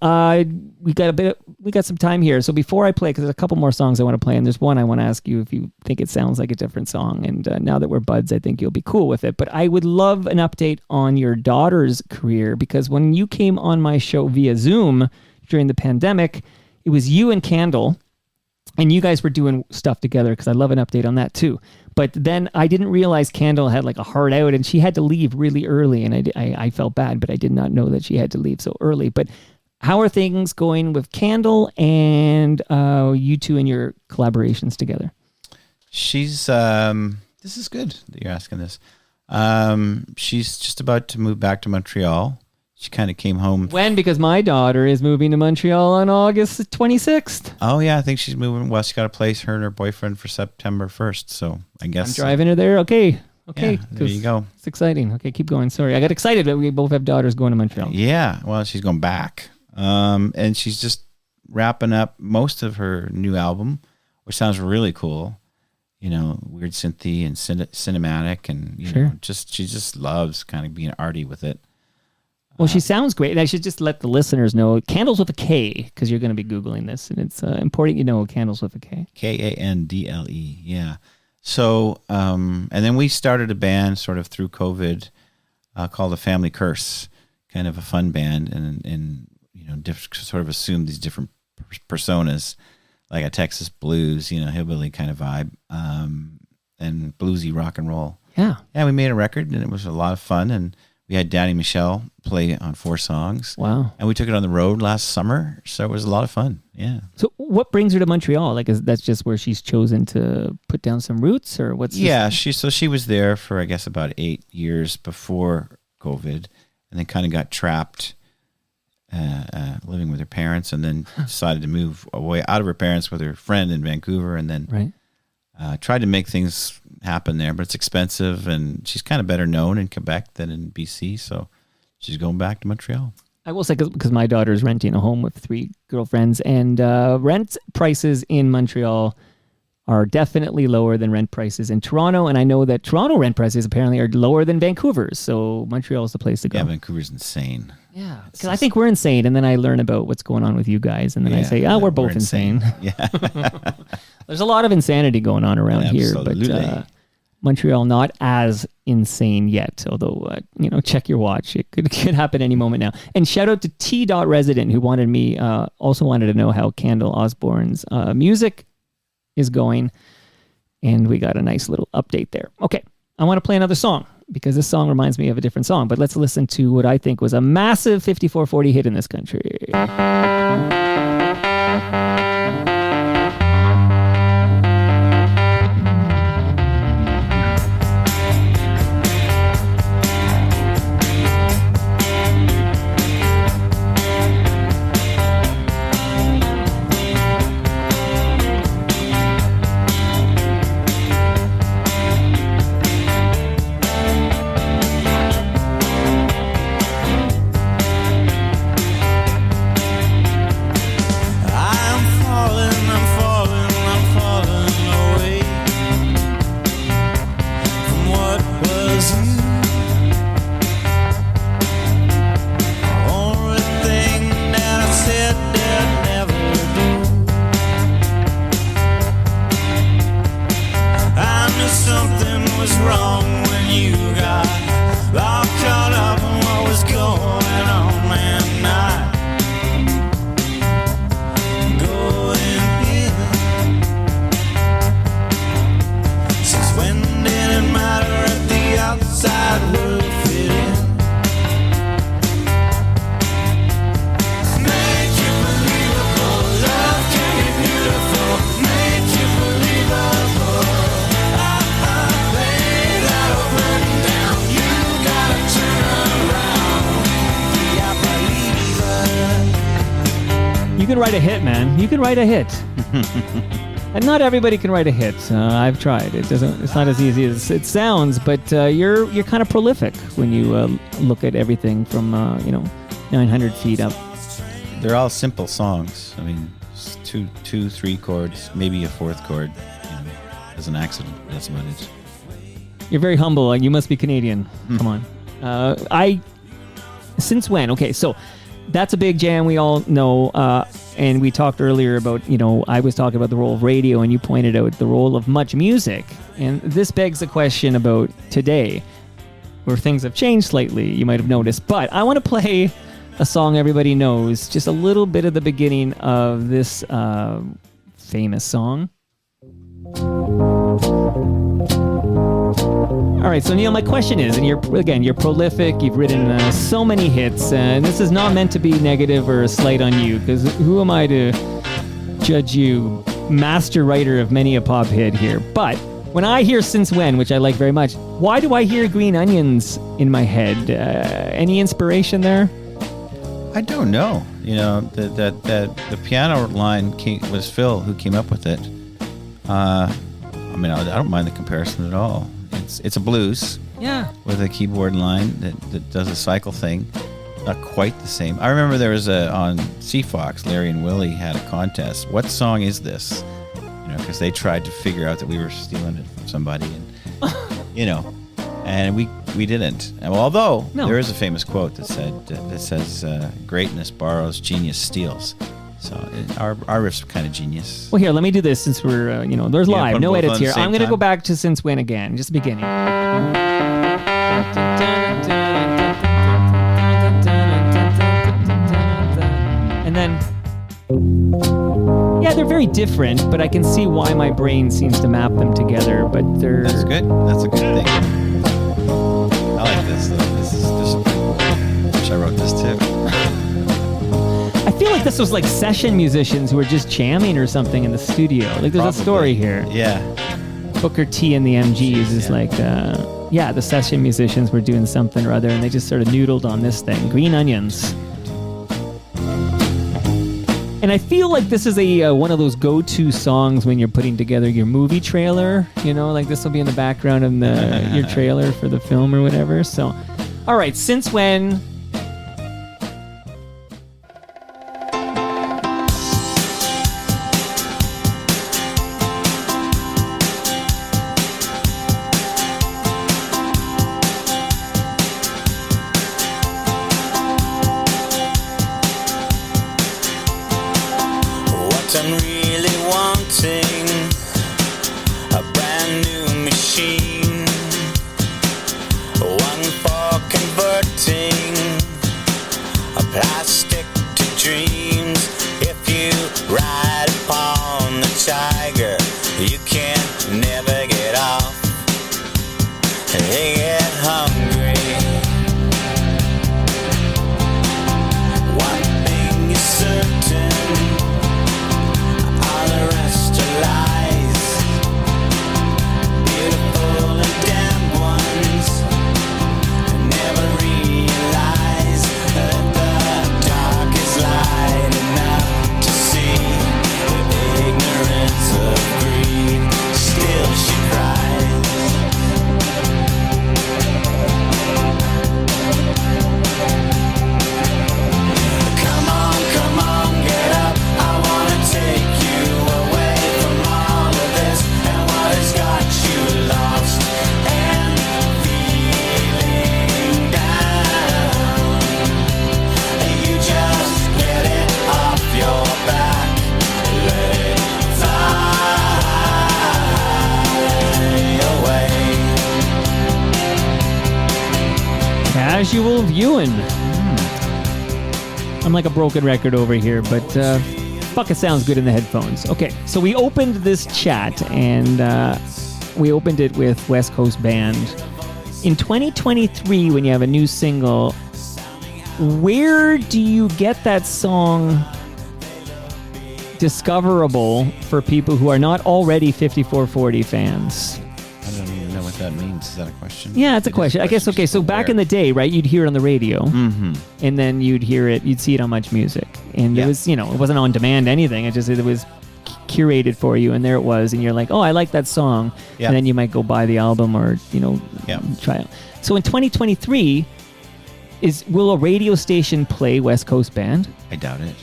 we got some time here. So before I play, because there's a couple more songs I want to play, and there's one I want to ask you if you think it sounds like a different song. And now that we're buds, I think you'll be cool with it. But I would love an update on your daughter's career, because when you came on my show via Zoom during the pandemic, it was you and Candle, and you guys were doing stuff together, because I love an update on that too. But then I didn't realize Candle had like a hard out, and she had to leave really early, and I felt bad, but I did not know that she had to leave so early. But how are things going with Candle and you two and your collaborations together? She's this is good that you're asking this. She's just about to move back to Montreal. She kind of came home. When? Because my daughter is moving to Montreal on August 26th. Oh, yeah. I think she's moving. Well, she got a place, her and her boyfriend, for September 1st. So I guess. I'm driving her there. Okay. Yeah, there you go. It's exciting. Okay, keep going. Sorry. I got excited that we both have daughters going to Montreal. Yeah. Well, she's going back. And she's just wrapping up most of her new album, which sounds really cool. You know, weird synthy and cinematic. And, you know, she just loves kind of being arty with it. Well, she sounds great. And I should just let the listeners know, Candles with a K, because you're going to be Googling this, and it's important you know Candles with a K. Kandle, yeah. So, and then we started a band sort of through COVID called The Family Curse, kind of a fun band, and you know, sort of assumed these different personas, like a Texas blues, you know, hillbilly kind of vibe, and bluesy rock and roll. Yeah. Yeah, we made a record, and it was a lot of fun, and we had Danny Michelle play on 4 songs. Wow. And we took it on the road last summer, so it was a lot of fun. Yeah. So what brings her to Montreal? Like, that's just where she's chosen to put down some roots, or what's Yeah, she was there for, I guess, about 8 years before COVID, and then kind of got trapped living with her parents, and then decided to move away out of her parents with her friend in Vancouver, and then tried to make things happen there, but it's expensive, and she's kind of better known in Quebec than in BC, so she's going back to Montreal. I will say, because my daughter's renting a home with 3 girlfriends, and rent prices in Montreal are definitely lower than rent prices in Toronto, and I know that Toronto rent prices apparently are lower than Vancouver's, so Montreal is the place to go. Yeah, Vancouver's insane. Yeah, because I think we're insane, and then I learn about what's going on with you guys, and then I say, we're both insane. Yeah. There's a lot of insanity going on around here, but Montreal not as insane yet, although, check your watch. It could happen any moment now. And shout out to T.Resident, who also wanted to know how Candle Osborne's music is going, and we got a nice little update there. Okay, I want to play another song, because this song reminds me of a different song, but let's listen to what I think was a massive 5440 hit in this country. You can write a hit, man. You can write a hit. And not everybody can write a hit. I've tried. It's not as easy as it sounds, but you're kind of prolific when you look at everything from 900 feet up. They're all simple songs. I mean, two, 3 chords, maybe a 4th chord. As an accident. That's about it. You're very humble. You must be Canadian. Come on. Since when? Okay, so that's a big jam we all know. And we talked earlier about, I was talking about the role of radio, and you pointed out the role of much music. And this begs the question about today, where things have changed slightly, you might have noticed. But I want to play a song everybody knows, just a little bit of the beginning of this famous song. All right, so Neil, my question is, and you're prolific, you've written so many hits, and this is not meant to be negative or a slight on you, because who am I to judge you, master writer of many a pop hit here. But when I hear Since When, which I like very much, why do I hear Green Onions in my head? Any inspiration there? I don't know. The piano line was Phil who came up with it. I don't mind the comparison at all. It's a blues, with a keyboard line that does a cycle thing. Not quite the same. I remember there was on CFox, Larry and Willie had a contest. What song is this? Because they tried to figure out that we were stealing it from somebody, and and we didn't. Although there is a famous quote that says, "Greatness borrows, genius steals." So our riff's kind of genius. Well, here, let me do this since we're, there's live, no edits here. I'm going to go back to Since When again, just the beginning. And then, they're very different, but I can see why my brain seems to map them together, but they're... That's good. That's a good thing. I like this, though. This is cool. Wish I wrote this, too. I feel like this was like session musicians who were just jamming or something in the studio. Like there's a story here. Yeah. Booker T and the MGs is like, the session musicians were doing something or other, and they just sort of noodled on this thing. Green Onions. And I feel like this is one of those go-to songs when you're putting together your movie trailer. Like this will be in the background of your trailer for the film or whatever. So, all right, Since When... I'm really wanting a brand new machine, one for converting a plastic to dreams. If you ride upon the tiger, you can never get off. They get hungry. One thing is certain, the rest are lies. Beautiful and damned ones never realize that the dark is light enough to see the ignorance of greed. Still she cries. Come on, get up. I wanna take you away from all of this and what has got you lost and feeling down. You just get it off your back, let it fly away. Casual viewing. I'm like a broken record over here, but fuck, it sounds good in the headphones. Okay, so we opened this chat, and we opened it with West Coast Band. In 2023, when you have a new single, where do you get that song discoverable for people who are not already 5440 fans? I don't even know what what that means. Is that a question? Yeah, it's a question. I guess, okay, so back in the day, right, you'd hear it on the radio, and then you'd see it on Much Music. And it was, it wasn't on demand anything. It was curated for you, and there it was, and you're like, oh, I like that song. Yeah. And then you might go buy the album or, try it. So in 2023, will a radio station play West Coast Band? I doubt it.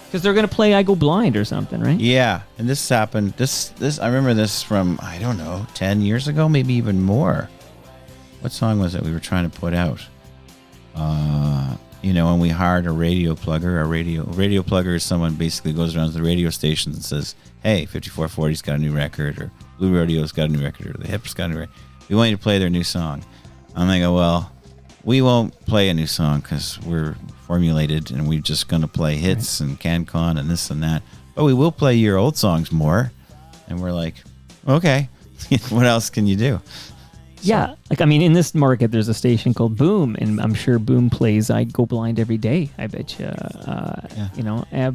Because they're going to play I Go Blind or something, right? Yeah, and this happened. This I remember this from, I don't know, 10 years ago, maybe even more. What song was it we were trying to put out? When we hired a radio plugger. A radio plugger is someone basically goes around to the radio stations and says, hey, 5440's got a new record, or Blue Rodeo's got a new record, or the Hip's got a new record. We want you to play their new song. And they go, well, we won't play a new song because we're formulated and we're just going to play hits and CanCon and this and that. But we will play your old songs more. And we're like, okay, what else can you do? Yeah. In this market, there's a station called Boom, and I'm sure Boom plays I Go Blind every day, I bet you.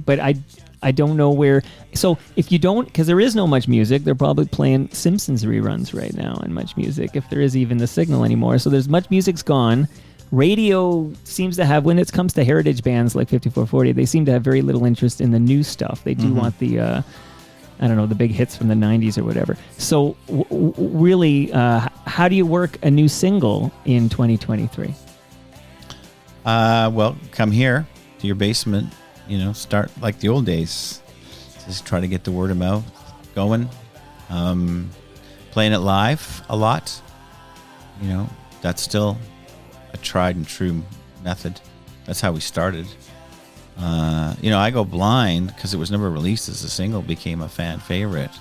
But I don't know where. So if you don't, because there is no Much Music, they're probably playing Simpsons reruns right now in Much Music, if there is even the signal anymore. So there's Much Music's gone. Radio seems to have, when it comes to heritage bands like 5440, they seem to have very little interest in the new stuff. They do want the, the big hits from the 90s or whatever. So really, how do you work a new single in 2023? Well, come here to your basement, start like the old days. Just try to get the word of mouth going. Playing it live a lot. That's still a tried and true method. That's how we started. I Go Blind, because it was never released as a single, became a fan favorite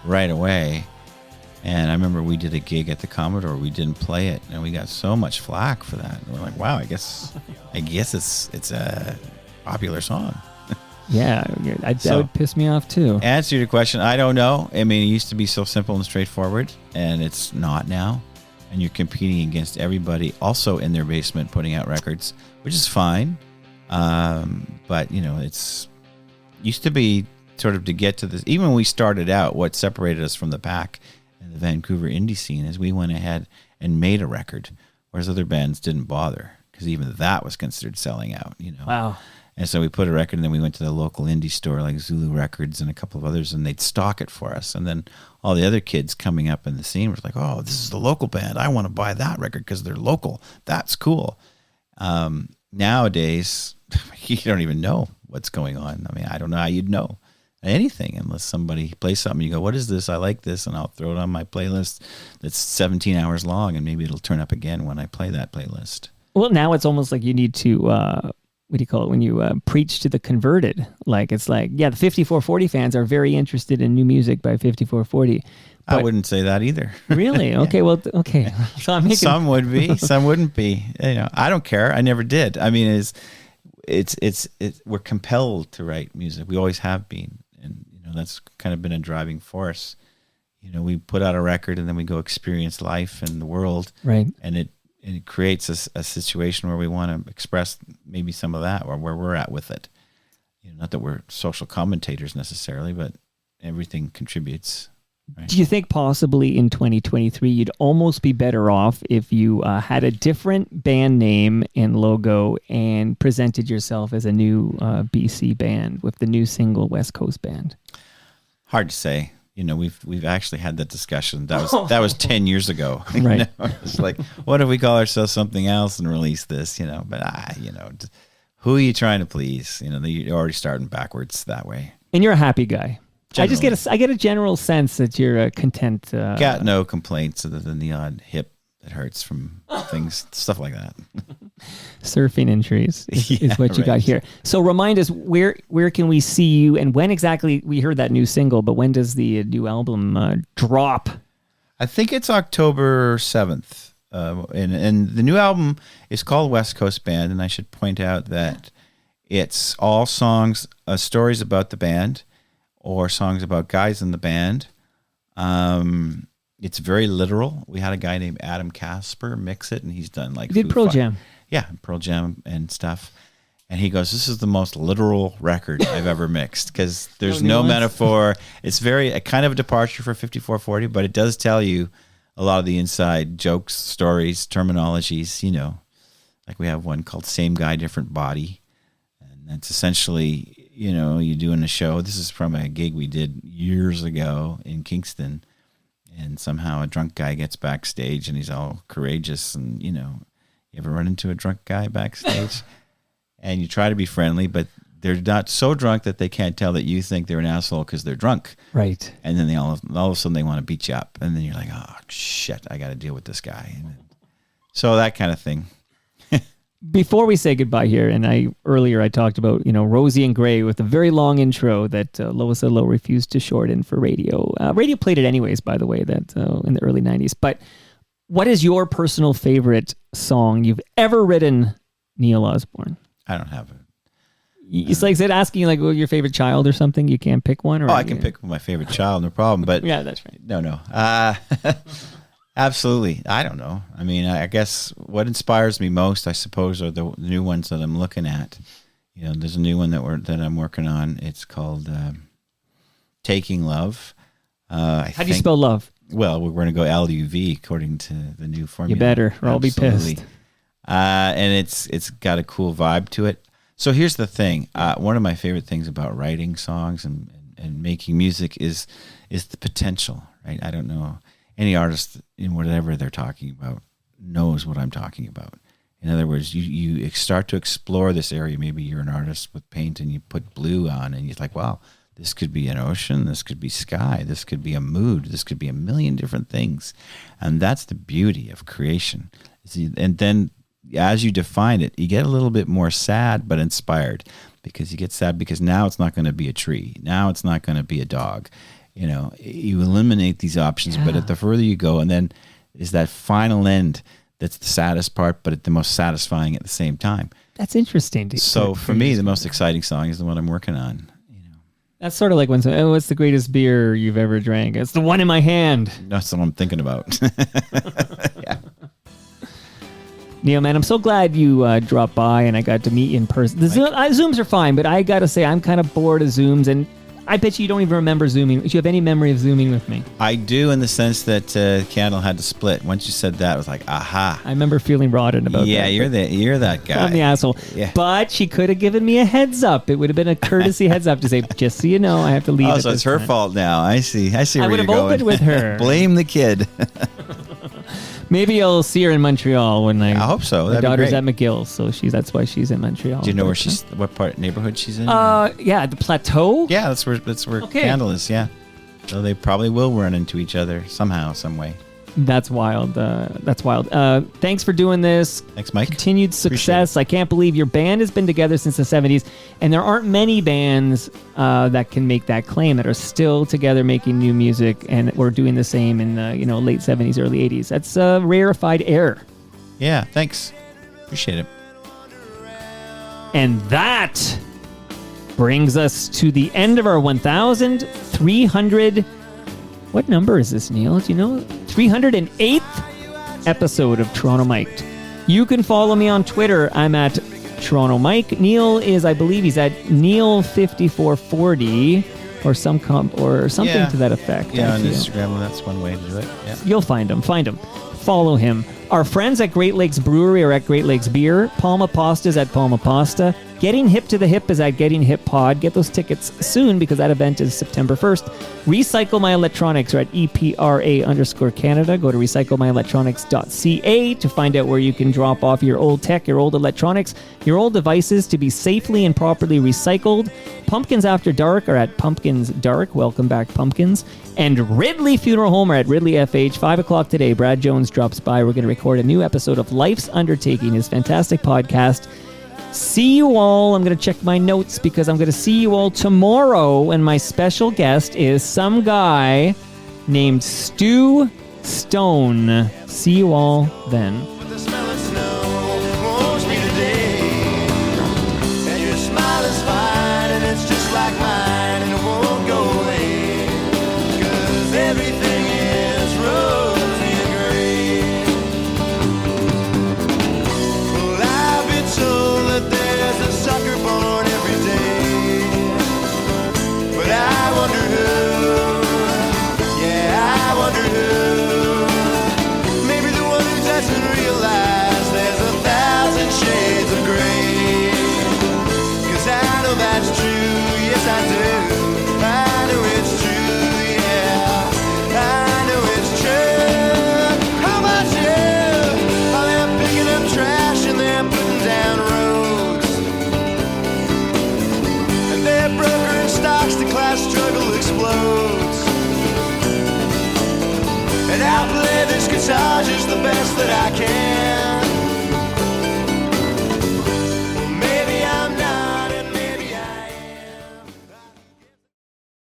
right away. And I remember we did a gig at the Commodore. We didn't play it, and we got so much flack for that. And we're like, wow, I guess it's a popular song. Yeah, that would piss me off too. Answer your question, I don't know. It used to be so simple and straightforward, and it's not now. And you're competing against everybody also in their basement putting out records, which is fine. But it's used to be sort of to get to this. Even when we started out, what separated us from the pack in the Vancouver indie scene is we went ahead and made a record, whereas other bands didn't bother, because even that was considered selling out. Wow. And so we put a record, and then we went to the local indie store like Zulu Records and a couple of others, and they'd stock it for us. And then all the other kids coming up in the scene were like, oh, this is the local band. I want to buy that record because they're local. That's cool. Nowadays, you don't even know what's going on. I don't know how you'd know anything unless somebody plays something. You go, what is this? I like this, and I'll throw it on my playlist that's 17 hours long, and maybe it'll turn up again when I play that playlist. Well, now it's almost like you need to, what do you call it, when you preach to the converted? It's like, yeah, the 5440 fans are very interested in new music by 5440. I wouldn't say that either. Really? Okay, well, okay. So I'm making... Some would be, some wouldn't be. I don't care. I never did. It's we're compelled to write music. We always have been, and that's kind of been a driving force. We put out a record, and then we go experience life and the world, right? And it creates a situation where we want to express maybe some of that, or where we're at with it. Not that we're social commentators necessarily, but everything contributes. Right. Do you think possibly in 2023 you'd almost be better off if you had a different band name and logo and presented yourself as a new BC band with the new single West Coast Band? Hard to say. We've actually had that discussion. That was 10 years ago. Right. It's like, what if we call ourselves something else and release this? But who are you trying to please? You're already starting backwards that way. And you're a happy guy. Generally. I get a general sense that you're content. Got no complaints other than the odd hip that hurts from things, stuff like that. Surfing injuries is what you got here. So remind us, where can we see you, and when exactly? We heard that new single, but when does the new album drop? I think it's October 7th. And the new album is called West Coast Band, and I should point out that it's all songs, stories about the band, or songs about guys in the band. It's very literal. We had a guy named Adam Casper mix it, and he's done like... He did Pearl Jam. Yeah, Pearl Jam and stuff. And he goes, this is the most literal record I've ever mixed, because there's no metaphor. It's a kind of a departure for 5440, but it does tell you a lot of the inside jokes, stories, terminologies, you know, like we have one called Same Guy, Different Body. And that's essentially, you know, you doing a show. This is from a gig we did years ago in Kingston. And somehow a drunk guy gets backstage and he's all courageous. And, you know, you ever run into a drunk guy backstage? And you try to be friendly, but they're not so drunk that they can't tell that you think they're an asshole because they're drunk. Right. And then all of a sudden they want to beat you up. And then you're like, oh, shit, I got to deal with this guy. And so that kind of thing. Before we say goodbye here, and earlier I talked about, you know, Rosie and Gray with a very long intro that Lois Low refused to shorten for radio. Radio played it anyways, by the way, that in the early 90s. But what is your personal favorite song you've ever written, Neil Osborne? I don't have it. It's like asking like your favorite child or something. You can't pick one. Or I can pick my favorite child, no problem. But yeah, that's right. No. Absolutely. I don't know. I mean, I guess what inspires me most, I suppose, are the new ones that I'm looking at. You know, there's a new one that I'm working on. It's called Taking Love. How do you spell love? Well, we're going to go LUV according to the new formula. You better, or I'll be pissed. And it's got a cool vibe to it. So here's the thing. One of my favorite things about writing songs and making music is the potential, right? I don't know. Any artist in whatever they're talking about knows what I'm talking about. In other words, you start to explore this area. Maybe you're an artist with paint and you put blue on and you're like, wow, this could be an ocean, this could be sky, this could be a mood, this could be a million different things. And that's the beauty of creation. And then as you define it, you get a little bit more sad but inspired, because you get sad because now it's not going to be a tree. Now it's not going to be a dog. You know, you eliminate these options, but at the further you go, and then is that final end that's the saddest part, but the most satisfying at the same time. That's interesting. So for me, the most exciting song is the one I'm working on. You know, that's sort of like when what's the greatest beer you've ever drank? It's the one in my hand. That's what I'm thinking about. Yeah. Neil, man, I'm so glad you dropped by and I got to meet you in person. The Zooms are fine, but I got to say I'm kind of bored of Zooms, and I bet you don't even remember Zooming. Do you have any memory of Zooming with me? I do, in the sense that Candle had to split. Once you said that, I was like, aha. I remember feeling rotten about that. Yeah, you're that guy. I'm the asshole. Yeah. But she could have given me a heads up. It would have been a courtesy heads up to say, just so you know, I have to leave. Oh, so it's her fault now. I see where you're going. I would have opened with her. Blame the kid. Maybe I'll see her in Montreal when I hope so. My daughter's at McGill, so that's why she's in Montreal. Do you know where what part neighborhood she's in? Yeah, the Plateau. Yeah, that's where Candle is. Yeah, so they probably will run into each other somehow, some way. That's wild. That's wild. Thanks for doing this. Thanks, Mike. Continued success. I can't believe your band has been together since the 70s, and there aren't many bands that can make that claim, that are still together making new music, and we're doing the same in late 70s, early 80s. That's a rarefied air. Yeah, thanks. Appreciate it. And that brings us to the end of our 1,300. What number is this, Neil? Do you know? 308th episode of Toronto Mic'd. You can follow me on Twitter. I'm at Toronto Mike. Neil is, I believe, he's at Neil5440 or something to that effect. Yeah, on Instagram, that's one way to do it. Yeah. You'll find him. Follow him. Our friends at Great Lakes Brewery are at Great Lakes Beer. Palma Pasta is at Palma Pasta. Getting Hip to the Hip is at Getting Hip Pod. Get those tickets soon because that event is September 1st. Recycle My Electronics are at EPRA_Canada. Go to recyclemyelectronics.ca to find out where you can drop off your old tech, your old electronics, your old devices to be safely and properly recycled. Pumpkins After Dark are at Pumpkins Dark. Welcome back, Pumpkins. And Ridley Funeral Home are at Ridley FH. 5 o'clock today, Brad Jones drops by. We're going to record a new episode of Life's Undertaking, his fantastic podcast. See you all. I'm going to check my notes because I'm going to see you all tomorrow, and my special guest is some guy named Stu Stone. See you all then. The smell of snow warms me today, and your smile is fine, and it's just like mine, and it won't go away, 'cause everything is rosy and gray. Well, I've been told that there's a sucker born every day, but I wonder who, yeah, I wonder who. massage is the best that I can.